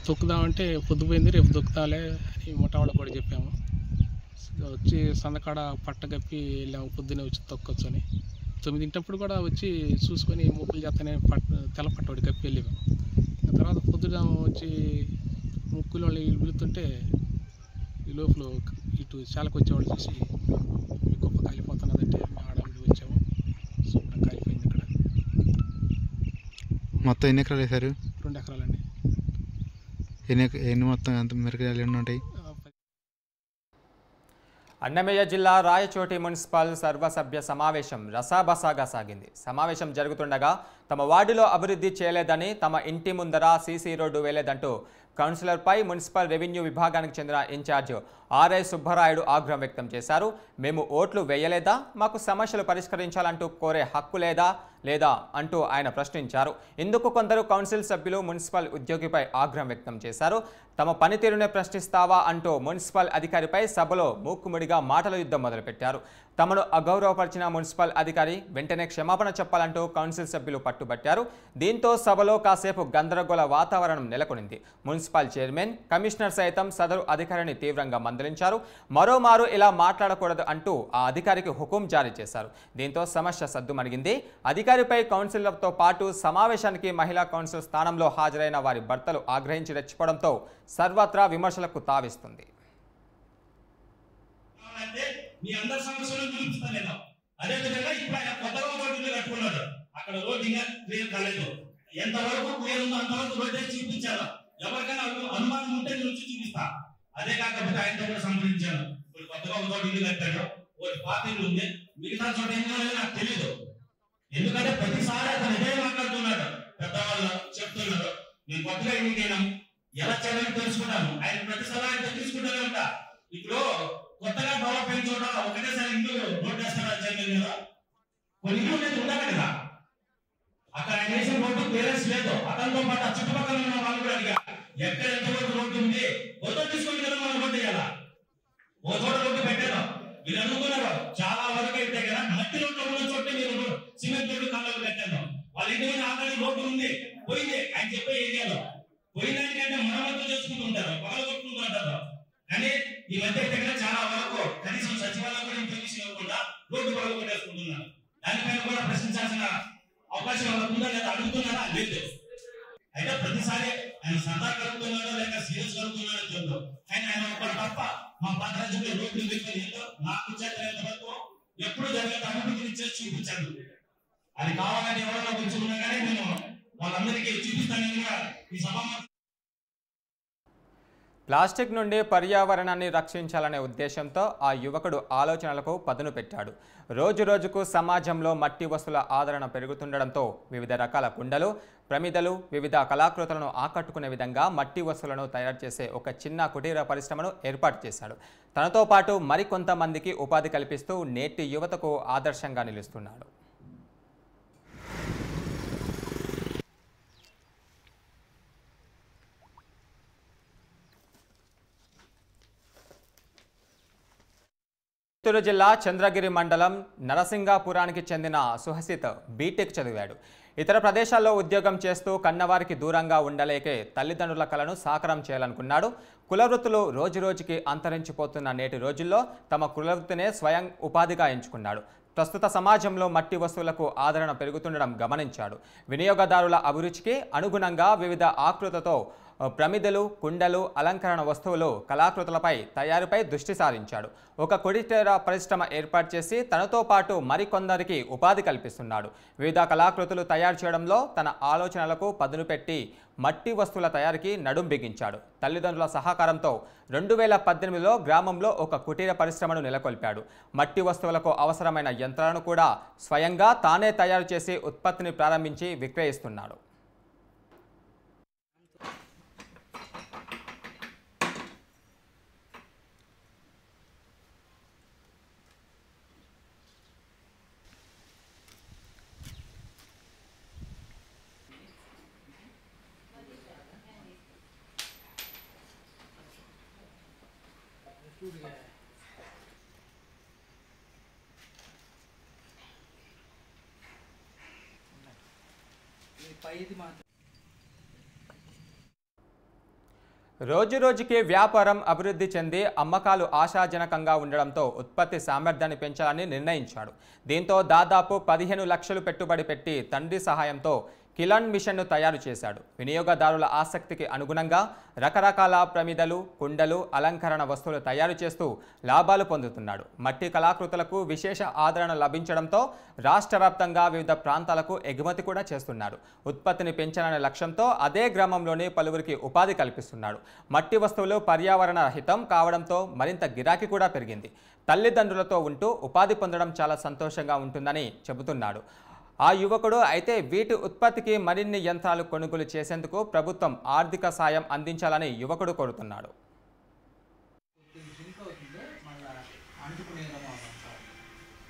తొక్కుదామంటే పొద్దుపోయింది, రేపు తొక్కుతాలే అని మొట్టవాళ్ళ కూడా చెప్పాము. వచ్చి సందకాడ పట్టగప్పి వెళ్ళాము, పొద్దున్నే వచ్చి తొక్కొచ్చు అని. 9 కూడా వచ్చి చూసుకొని ముక్కులు చేస్తేనే తెల్ల పట్టవాడి కప్పి వెళ్ళాము. తర్వాత పొద్దున వచ్చి ముక్కులు వాళ్ళు వెళుతుంటే ఈ లోపల ఇటు చాలకు వచ్చేవాళ్ళు చూసి మీ గొప్ప కాలిపోతున్నదంటే మేము ఆడవాళ్ళు వచ్చాము. శుభ్రం కాలిపోయింది. ఇక్కడ మొత్తం ఎన్ని ఎకరాలు వేశారు? 2 ఎకరాలండి. ఎన్ని మొత్తం ఎంత మిరపకాయలు ఎన్ని ఉంటాయి? అన్నమయ్య జిల్లా రాయచోటి మున్సిపల్ సర్వసభ్య సమావేశం రసాబసాగా సాగింది. సమావేశం జరుగుతుండగా తమ వార్డులో అభివృద్ధి చేయలేదని, తమ ఇంటి ముందర సీసీ రోడ్డు వేయలేదంటూ కౌన్సిలర్పై మున్సిపల్ రెవెన్యూ విభాగానికి చెందిన ఇన్ఛార్జ్ ఆర్ఐ సుబ్బరాయుడు ఆగ్రహం వ్యక్తం చేశారు. మేము ఓట్లు వేయలేదా, మాకు సమస్యలు పరిష్కరించాలంటూ కోరే హక్కు లేదా అంటూ ఆయన ప్రశ్నించారు. ఇందుకు కొందరు కౌన్సిల్ సభ్యులు మున్సిపల్ ఉద్యోగిపై ఆగ్రహం వ్యక్తం చేశారు. తమ పనితీరునే ప్రశ్నిస్తావా అంటూ మున్సిపల్ అధికారిపై సభలో మూకుముడిగా మాటల యుద్ధం మొదలుపెట్టారు. తమను అగౌరవపరిచిన మున్సిపల్ అధికారి వెంటనే క్షమాపణ చెప్పాలంటూ కౌన్సిల్ సభ్యులు పట్టుబట్టారు. దీంతో సభలో కాసేపు గందరగోళ వాతావరణం నెలకొనింది. మున్సిపల్ చైర్మన్, కమిషనర్ సైతం సదరు అధికారిని తీవ్రంగా మందలించారు. మరోమారు ఇలా మాట్లాడకూడదు అంటూ ఆ అధికారికి హుకుం జారీ చేశారు. దీంతో సమస్య సద్దుమణిగింది. అధికారిపై కౌన్సిలర్తో పాటు సమావేశానికి మహిళా కౌన్సిల్ స్థానంలో హాజరైన వారి భర్తలు ఆగ్రహించి రెచ్చిపోవడంతో సర్వత్రా విమర్శలకు తావిస్తుంది. మీ అందరి సమస్యలను చూపిస్తలేదు. అదేవిధంగా ఇప్పుడు ఆయన కొత్తగా రోడ్డు కట్టుకున్నాడు. అక్కడ రోడ్డు ఇంకా క్లియర్ కాలేదు. ఎంతవరకు క్లియర్ ఉందో అంతవరకు రోడ్డు చూపించారు. ఎవరికైనా అనుమానం ఉంటే నేను వచ్చి చూపిస్తా. అదే కాకపోతే ఆయనతో కూడా సంప్రదించాను. కొత్తగా ఒక చోట ఇల్లు కట్టాడు, ఒకటి పాత ఇల్లు ఉంది, మిగతా చోట ఏం కావాలో నాకు తెలియదు. ఎందుకంటే ప్రతిసారి అతను ఇదే మాట్లాడుతున్నాడు, పెద్దవాళ్ళు చెప్తున్నారు. నేను కొత్తగా ఇంటికైనా ఎలా చేయాలని తెలుసుకుంటాను, ఆయన ప్రతి సలహా ఆయన తీసుకుంటూనే ఉంటా. ఇప్పుడు కొత్తగా డెవలప్ అయిన చోట ఒకటేసారి ఇల్లు రోడ్డు వేస్తారా చైర్మన్ మీద? కొన్ని ఇల్లు అనేది ఉండాలి కదా. అక్కడ ఆయన వేసిన రోడ్డు పేరెంట్స్ లేదు, అతనితో పాటు ఆ చుట్టుపక్కల ఉన్న వాళ్ళు కూడా అడిగా ఎక్కడ ఎంతవరకు రోడ్డు ఉంది, కొత్త తీసుకొని కదా మనం రోడ్డు వేయాలా. ఓ చోట రోడ్డు పెట్టారు, మీరు అనుకున్నారు చాలా వరకు అయితే కదా మట్టి రోడ్డు ఉన్న చోట మీరు సిమెంట్ రోడ్డు కాలువలు పెట్టాను. వాళ్ళ ఇంటి మీద ఆల్రెడీ రోడ్డు ఉంది, పోయింది ఆయన చెప్పే ఏరియాలో. పోయినాకంటే మరమ్మతులు చేసుకుంటుంటారు, పగలు కొట్టుకుంటుంటారు. కానీ ఈ మధ్య దగ్గర చాలా వరకు కనీసం సచివాలయం కూడా పర్మిషన్ ఇవ్వకుండా రోడ్డు పగలు కొట్టేసుకుంటున్నారు. దానిపైన కూడా ప్రశ్నించాల్సిన అవకాశం వాళ్ళకు ఉందా లేదా, అడుగుతున్నారా? లేదు. అయితే ప్రతిసారి ఆయన సరదా కలుగుతున్నాడో లేక సీరియస్ కలుగుతున్నాడో చూద్దాం. కానీ ఆయన ఒకటి తప్ప మా పాత్రలో రోడ్లు పెట్టుకుని ఏంటో నాకు చేత వరకు ఎప్పుడు జరిగే అభివృద్ధి చేసి చూపించాను. అది కావాలని ఎవరైనా వచ్చి ఉన్నా కానీ నేను వాళ్ళందరికీ చూపిస్తానని కూడా ఈ సభ. ప్లాస్టిక్ నుండి పర్యావరణాన్ని రక్షించాలనే ఉద్దేశంతో ఆ యువకుడు ఆలోచనలకు పదును పెట్టాడు. రోజురోజుకు సమాజంలో మట్టి వస్తువుల ఆదరణ పెరుగుతుండడంతో వివిధ రకాల కుండలు, ప్రమిదలు, వివిధ కళాకృతులను ఆకట్టుకునే విధంగా మట్టి వస్తువులను తయారు చేసే ఒక చిన్న కుటీర పరిశ్రమను ఏర్పాటు చేశాడు. తనతో పాటు మరికొంతమందికి ఉపాధి కల్పిస్తూ నేటి యువతకు ఆదర్శంగా నిలుస్తున్నాడు. చిత్తూరు జిల్లా చంద్రగిరి మండలం నరసింగాపురానికి చెందిన సుహసిత్ బీటెక్ చదివాడు. ఇతర ప్రదేశాల్లో ఉద్యోగం చేస్తూ కన్నవారికి దూరంగా ఉండలేకే తల్లిదండ్రుల కలను సాకారం చేయాలనుకున్నాడు. కులవృత్తులు రోజురోజుకి అంతరించిపోతున్న నేటి రోజుల్లో తమ కులవృత్తినే స్వయం ఉపాధిగా ఎంచుకున్నాడు. ప్రస్తుత సమాజంలో మట్టి వస్తువులకు ఆదరణ పెరుగుతుండడం గమనించాడు. వినియోగదారుల అభిరుచికి అనుగుణంగా వివిధ ఆకృతితో ప్రమిదలు, కుండలు, అలంకరణ వస్తువులు, కళాకృతులపై తయారీపై దృష్టి సారించాడు. ఒక కుటీర పరిశ్రమ ఏర్పాటు చేసి తనతో పాటు మరికొందరికి ఉపాధి కల్పిస్తున్నాడు. వివిధ కళాకృతులు తయారు చేయడంలో తన ఆలోచనలకు పదును పెట్టి మట్టి వస్తువుల తయారీకి నడుం బిగించాడు. తల్లిదండ్రుల సహకారంతో 2018లో గ్రామంలో ఒక కుటీర పరిశ్రమను నెలకొల్పాడు. మట్టి వస్తువులకు అవసరమైన యంత్రాలను కూడా స్వయంగా తానే తయారు చేసి ఉత్పత్తిని ప్రారంభించి విక్రయిస్తున్నాడు. రోజురోజుకి వ్యాపారం అభివృద్ధి చెంది అమ్మకాలు ఆశాజనకంగా ఉండడంతో ఉత్పత్తి సామర్థ్యాన్ని పెంచాలని నిర్ణయించాడు. దీంతో దాదాపు 15 లక్షలు పెట్టుబడి పెట్టి తండ్రి సహాయంతో కిలాన్ మిషన్ను తయారు చేశాడు. వినియోగదారుల ఆసక్తికి అనుగుణంగా రకరకాల ప్రమిదలు, కుండలు, అలంకరణ వస్తువులు తయారు చేస్తూ లాభాలు పొందుతున్నాడు. మట్టి కళాకృతులకు విశేష ఆదరణ లభించడంతో రాష్ట్ర వ్యాప్తంగా వివిధ ప్రాంతాలకు ఎగుమతి కూడా చేస్తున్నాడు. ఉత్పత్తిని పెంచాలనే లక్ష్యంతో అదే గ్రామంలోని పలువురికి ఉపాధి కల్పిస్తున్నాడు. మట్టి వస్తువులు పర్యావరణ రహితం కావడంతో మరింత గిరాకీ కూడా పెరిగింది. తల్లిదండ్రులతో ఉంటూ ఉపాధి పొందడం చాలా సంతోషంగా ఉంటుందని చెబుతున్నాడు. ఆ యువకుడు అయితే వీటి ఉత్పత్తికి మరిన్ని యంత్రాలు కొనుగోలు చేసేందుకు ప్రభుత్వం ఆర్థిక సాయం అందించాలని యువకుడు కోరుతున్నాడు.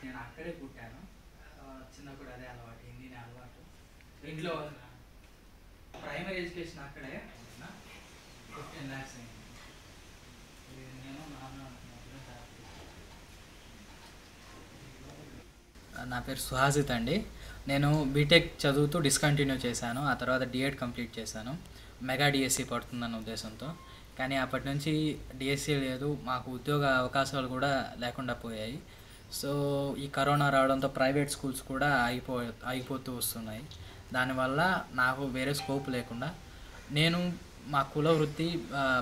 నేను అక్కడే పుట్టాను, చిన్నప్పుడు అదే అలవాటు, హిందీనే అలవాటు. ఇంట్లో ప్రైమరీ ఎడ్యుకేషన్ అక్కడే 15 lakhs అయింది. నేను నా పేరు సుహాసిత్ అండి. నేను బీటెక్ చదువుతూ డిస్కంటిన్యూ చేశాను. ఆ తర్వాత డిఎడ్ కంప్లీట్ చేశాను. మెగా డిఎస్సి పడుతుందన్న ఉద్దేశంతో. కానీ అప్పటి నుంచి డిఎస్సి లేదు, మాకు ఉద్యోగ అవకాశాలు కూడా లేకుండా పోయాయి. సో ఈ కరోనా రావడంతో ప్రైవేట్ స్కూల్స్ కూడా ఆగిపోతూ వస్తున్నాయి. దానివల్ల నాకు వేరే స్కోప్ లేకుండా నేను మా కుల వృత్తి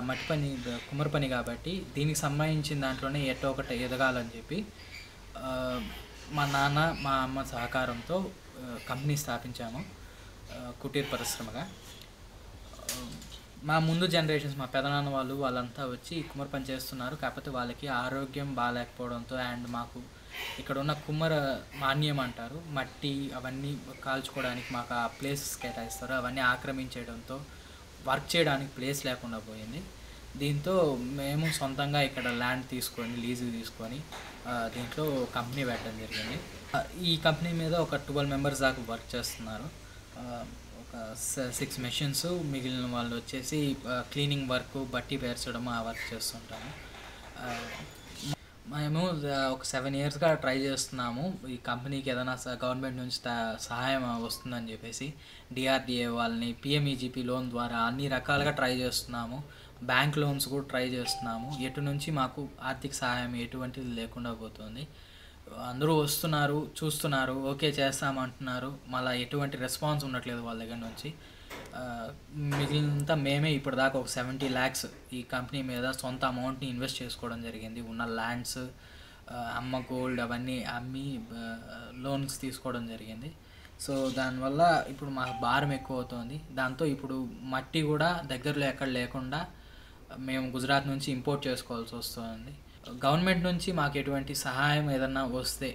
మట్టి పని, కుమ్మరి పని కాబట్టి దీనికి సంబంధించిన దాంట్లోనే ఎట్టో ఒకటి ఎదగాలని చెప్పి మా నాన్న మా అమ్మ సహకారంతో కంపెనీ స్థాపించాము కుటీర్ పరిశ్రమగా. మా ముందు జనరేషన్స్ మా పెదనాన్న వాళ్ళంతా వచ్చి కుమ్మర పని చేస్తున్నారు. కాకపోతే వాళ్ళకి ఆరోగ్యం బాగాలేకపోవడంతో అండ్ మాకు ఇక్కడ ఉన్న కుమ్మర మాన్యం అంటారు, మట్టి అవన్నీ కాల్చుకోవడానికి మాకు ఆ ప్లేసెస్ కేటాయిస్తారు, అవన్నీ ఆక్రమించేయడంతో వర్క్ చేయడానికి ప్లేస్ లేకుండా పోయింది. దీంతో మేము సొంతంగా ఇక్కడ ల్యాండ్ తీసుకొని లీజుకి తీసుకొని దీంట్లో కంపెనీ పెట్టడం జరిగింది. ఈ కంపెనీ మీద ఒక 12 మెంబర్స్ దాకా వర్క్ చేస్తున్నారు. ఒక 6 మెషిన్స్, మిగిలిన వాళ్ళు వచ్చేసి క్లీనింగ్ వర్క్, బట్టి పేర్చడం ఆ వర్క్ చేస్తుంటాము. మేము ఒక 7 ఇయర్స్గా ట్రై చేస్తున్నాము ఈ కంపెనీకి ఏదైనా గవర్నమెంట్ నుంచి సహాయం వస్తుందని చెప్పేసి. డిఆర్డిఏ వాళ్ళని పిఎంఈజీపీ లోన్ ద్వారా అన్ని రకాలుగా ట్రై చేస్తున్నాము. బ్యాంక్ లోన్స్ కూడా ట్రై చేస్తున్నాము. ఎటు నుంచి మాకు ఆర్థిక సహాయం ఎటువంటిది లేకుండా పోతుంది. అందరూ వస్తున్నారు, చూస్తున్నారు, ఓకే చేస్తామంటున్నారు, మళ్ళీ ఎటువంటి రెస్పాన్స్ ఉండట్లేదు వాళ్ళ దగ్గర నుంచి. మిగిలినంతా మేమే ఇప్పటిదాకా ఒక 70 lakhs ఈ కంపెనీ మీద సొంత అమౌంట్ని ఇన్వెస్ట్ చేసుకోవడం జరిగింది. ఉన్న ల్యాండ్స్, అమ్మ గోల్డ్ అవన్నీ అమ్మి లోన్స్ తీసుకోవడం జరిగింది. సో దానివల్ల ఇప్పుడు మాకు భారం ఎక్కువ అవుతుంది. దాంతో ఇప్పుడు మట్టి కూడా దగ్గరలో ఎక్కడ లేకుండా మేము గుజరాత్ నుంచి ఇంపోర్ట్ చేసుకోవాల్సి వస్తుంది. గవర్నమెంట్ నుంచి మాకు ఎటువంటి సహాయం ఏదన్నా వస్తే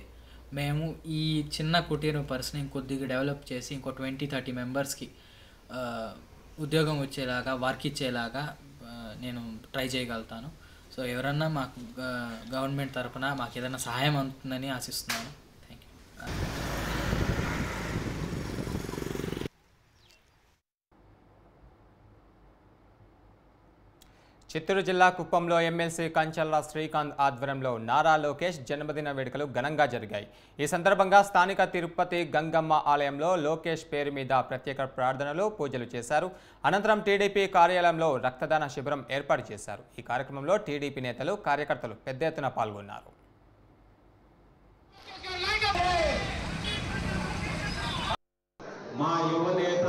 మేము ఈ చిన్న కుటీర పరిస్థితిని కొద్దిగా డెవలప్ చేసి ఇంకో 20-30 మెంబర్స్కి ఉద్యోగం వచ్చేలాగా, వర్క్ ఇచ్చేలాగా నేను ట్రై చేయగలుగుతాను. సో ఎవరన్నా మాకు గవర్నమెంట్ తరఫున మాకు ఏదైనా సహాయం అందుతుందని ఆశిస్తున్నాను. Thank you. చిత్తూరు జిల్లా కుప్పంలో ఎమ్మెల్సీ కంచర్ల శ్రీకాంత్ ఆధ్వర్యంలో నారా లోకేష్ జన్మదిన వేడుకలు ఘనంగా జరిగాయి. ఈ సందర్భంగా స్థానిక తిరుపతి గంగమ్మ ఆలయంలో లోకేష్ పేరు మీద ప్రత్యేక ప్రార్థనలు, పూజలు చేశారు. అనంతరం టీడీపీ కార్యాలయంలో రక్తదాన శిబిరం ఏర్పాటు చేశారు. ఈ కార్యక్రమంలో టీడీపీ నేతలు, కార్యకర్తలు పెద్ద ఎత్తున పాల్గొన్నారు. మా యువనేత,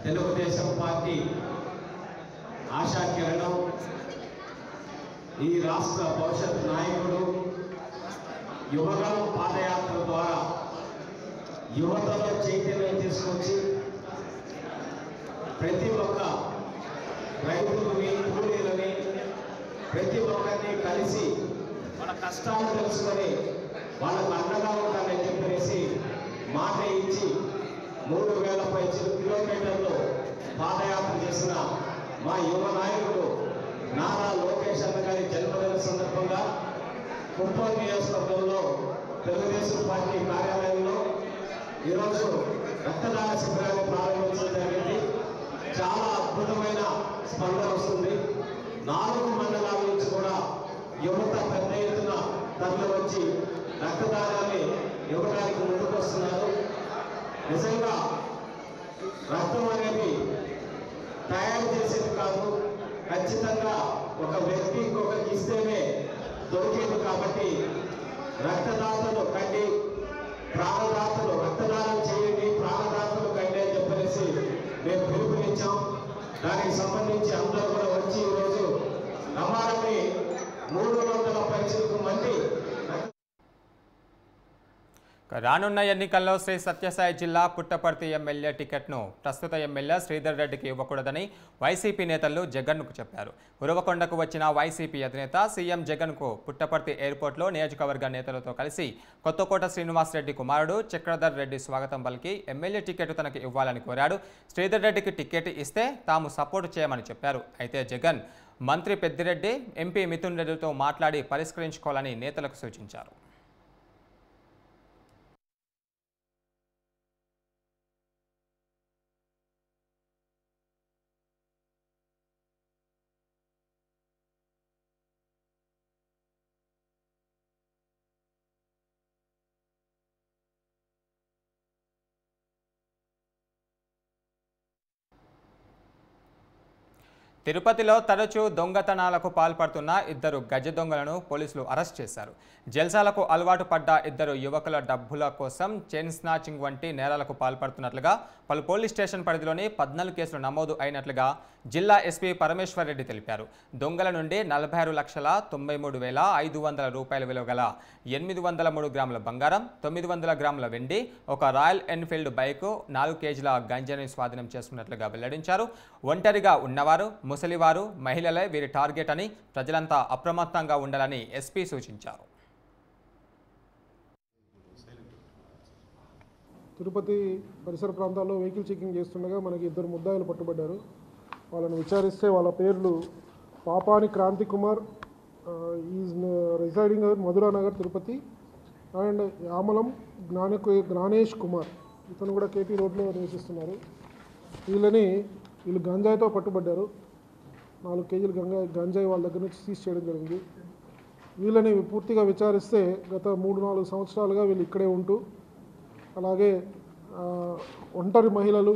తెలుగుదేశం పార్టీ ఆశా కిరణం, ఈ రాష్ట్ర భవిష్యత్ నాయకుడు, యువగలం పాదయాత్ర ద్వారా యువతలో చైతన్యం తీసుకొచ్చి ప్రతి ఒక్క రైతులని, కూలీలని, ప్రతి ఒక్కరిని కలిసి వాళ్ళ కష్టాలు తెలుసుకొని వాళ్ళకు అండగా ఉంటానని చెప్పేసి మాట ఇచ్చి 3000 కిలోమీటర్లు పాదయాత్ర చేసిన మా యువ నాయకుడు నారా లోకేష్ అన్న గారి జన్మదిన సందర్భంగా కుప్పం నియోజకవర్గంలో తెలుగుదేశం పార్టీ కార్యాలయంలో ఈరోజు రక్తదాన శిబిరాన్ని ప్రారంభించడం జరిగింది. చాలా అద్భుతమైన స్పందన వస్తుంది. 4 మండలాల నుంచి కూడా యువత పెద్ద ఎత్తున తరలి వచ్చి రక్తదానాన్ని ఇవ్వడానికి ముందుకు వస్తున్నారు. నిజంగా రక్తం అనేది తయారు చేసేది కాదు, ఖచ్చితంగా ఒక వ్యక్తి ఇంకొకరికి ఇస్తేనే దొరికేది. కాబట్టి రక్తదాతలు కండి, ప్రాణదాతలు రక్తదానం చేయండి, ప్రాణదాతలు కండి అని చెప్పేసి మేము పిలుపునిచ్చాం. దానికి సంబంధించి అందరూ కూడా వచ్చి ఈరోజు రమారమి 300 మంది. రానున్న ఎన్నికల్లో శ్రీ సత్యసాయి జిల్లా పుట్టపర్తి ఎమ్మెల్యే టికెట్ను ప్రస్తుత ఎమ్మెల్యే శ్రీధర్ రెడ్డికి ఇవ్వకూడదని వైసీపీ నేతలు జగన్కు చెప్పారు. ఉరవకొండకు వచ్చిన వైసీపీ అధినేత సీఎం జగన్కు పుట్టపర్తి ఎయిర్పోర్ట్లో నియోజకవర్గ నేతలతో కలిసి కొత్తకోట శ్రీనివాసరెడ్డి కుమారుడు చక్రధర్ రెడ్డి స్వాగతం పలికి ఎమ్మెల్యే టికెట్ తనకు ఇవ్వాలని కోరాడు. శ్రీధర్ రెడ్డికి టికెట్ ఇస్తే తాము సపోర్టు చేయమని చెప్పారు. అయితే జగన్ మంత్రి పెద్దిరెడ్డి, ఎంపీ మిథున్ రెడ్డితో మాట్లాడి పరిష్కరించుకోవాలని నేతలకు సూచించారు. తిరుపతిలో తరచూ దొంగతనాలకు పాల్పడుతున్న ఇద్దరు గజ దొంగలను పోలీసులు అరెస్ట్ చేశారు. జల్సాలకు అలవాటు పడ్డ ఇద్దరు యువకుల డబ్బుల కోసం చైన్ స్నాచింగ్ వంటి నేరాలకు పాల్పడుతున్నట్లుగా పలు పోలీస్ స్టేషన్ పరిధిలోని 14 కేసులు నమోదు అయినట్లుగా జిల్లా ఎస్పీ పరమేశ్వర్ రెడ్డి తెలిపారు. దొంగల నుండి 46,93,500 రూపాయల విలువ గల 803 గ్రాముల బంగారం, 900 గ్రాముల వెండి, ఒక రాయల్ ఎన్ఫీల్డ్ బైకు, 4 కేజీల గంజాని స్వాధీనం చేసుకున్నట్లుగా వెల్లడించారు. ఒంటరిగా ఉన్నవారు, ముసలివారు, మహిళలే వీరి టార్గెట్ అని ప్రజలంతా అప్రమత్తంగా ఉండాలని ఎస్పీ సూచించారు. తిరుపతి పరిసర ప్రాంతాల్లో వెహికల్ చెకింగ్ చేస్తుండగా మనకి ఇద్దరు ముద్దాయిలు పట్టుబడ్డారు. వాళ్ళని విచారిస్తే వాళ్ళ పేర్లు Papani Kranthi Kumar, is residing Madhuranagar Tirupati, and Yamalam Gnanesh Kumar, ఇతను కూడా కేపీ రోడ్లో నివసిస్తున్నారు. వీళ్ళు గంజాయితో పట్టుబడ్డారు. 4 కేజీలు గంజాయి వాళ్ళ దగ్గర నుంచి సీజ్ చేయడం జరిగింది. వీళ్ళని పూర్తిగా విచారిస్తే గత 3-4 సంవత్సరాలుగా వీళ్ళు ఇక్కడే ఉంటూ, అలాగే ఒంటరి మహిళలు,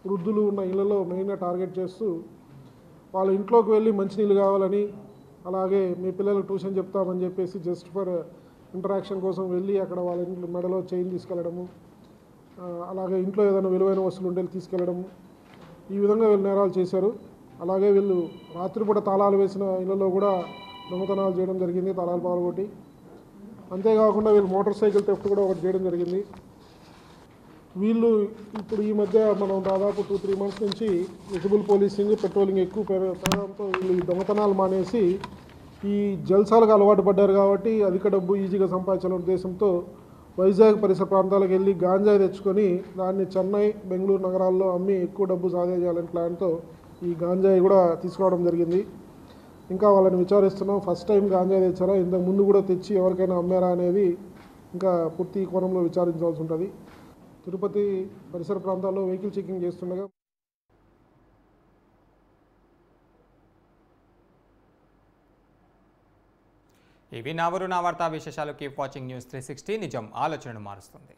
వృద్ధులు ఉన్న ఇళ్లలో మెయిన్గా టార్గెట్ చేస్తూ వాళ్ళ ఇంట్లోకి వెళ్ళి మంచినీళ్ళు కావాలని, అలాగే మీ పిల్లలకు ట్యూషన్ చెప్తామని చెప్పేసి జస్ట్ ఫర్ ఇంటరాక్షన్ కోసం వెళ్ళి అక్కడ వాళ్ళ ఇంట్లో మెడలో చైన్ తీసుకెళ్ళడము, అలాగే ఇంట్లో ఏదైనా విలువైన వస్తువులు ఉంటే తీసుకెళ్ళడము, ఈ విధంగా వీళ్ళు నేరాలు చేశారు. అలాగే వీళ్ళు రాత్రిపూట తాళాలు వేసిన ఇళ్లలో కూడా దొంగతనాలు చేయడం జరిగింది, తాళాలు పాల్గొట్టి. అంతేకాకుండా వీళ్ళు మోటార్ సైకిల్ థెఫ్ట్ కూడా ఒకటి చేయడం జరిగింది. వీళ్ళు ఇప్పుడు ఈ మధ్య మనం దాదాపు 2-3 మంత్స్ నుంచి విజిబుల్ పోలీసింగ్, పెట్రోలింగ్ ఎక్కువ పెరగడంతో వీళ్ళు ఈ దొంగతనాలు మానేసి ఈ జల్సాలకు అలవాటు పడ్డారు. కాబట్టి అధిక డబ్బు ఈజీగా సంపాదించాలనే ఉద్దేశంతో వైజాగ్ పరిసర ప్రాంతాలకు వెళ్ళి గాంజాయి తెచ్చుకొని దాన్ని చెన్నై, బెంగళూరు నగరాల్లో అమ్మి ఎక్కువ డబ్బు సాధించాలనే ప్లాన్తో ఈ గాంజాయి కూడా తీసుకురావడం జరిగింది. ఇంకా వాళ్ళని విచారిస్తున్నాం. ఫస్ట్ టైం గాంజాయి తెచ్చారా, ఇంతకు ముందు కూడా తెచ్చి ఎవరికైనా అమ్మారా అనేది ఇంకా పూర్తి కోణంలో విచారించాల్సి ఉంటుంది. తిరుపతి పరిసర ప్రాంతాల్లో వెహికల్ చెకింగ్ చేస్తుండగా ఇవి నా వార్తా విశేషాలు. Keep watching news 360. నిజం ఆలోచనను మారుస్తుంది.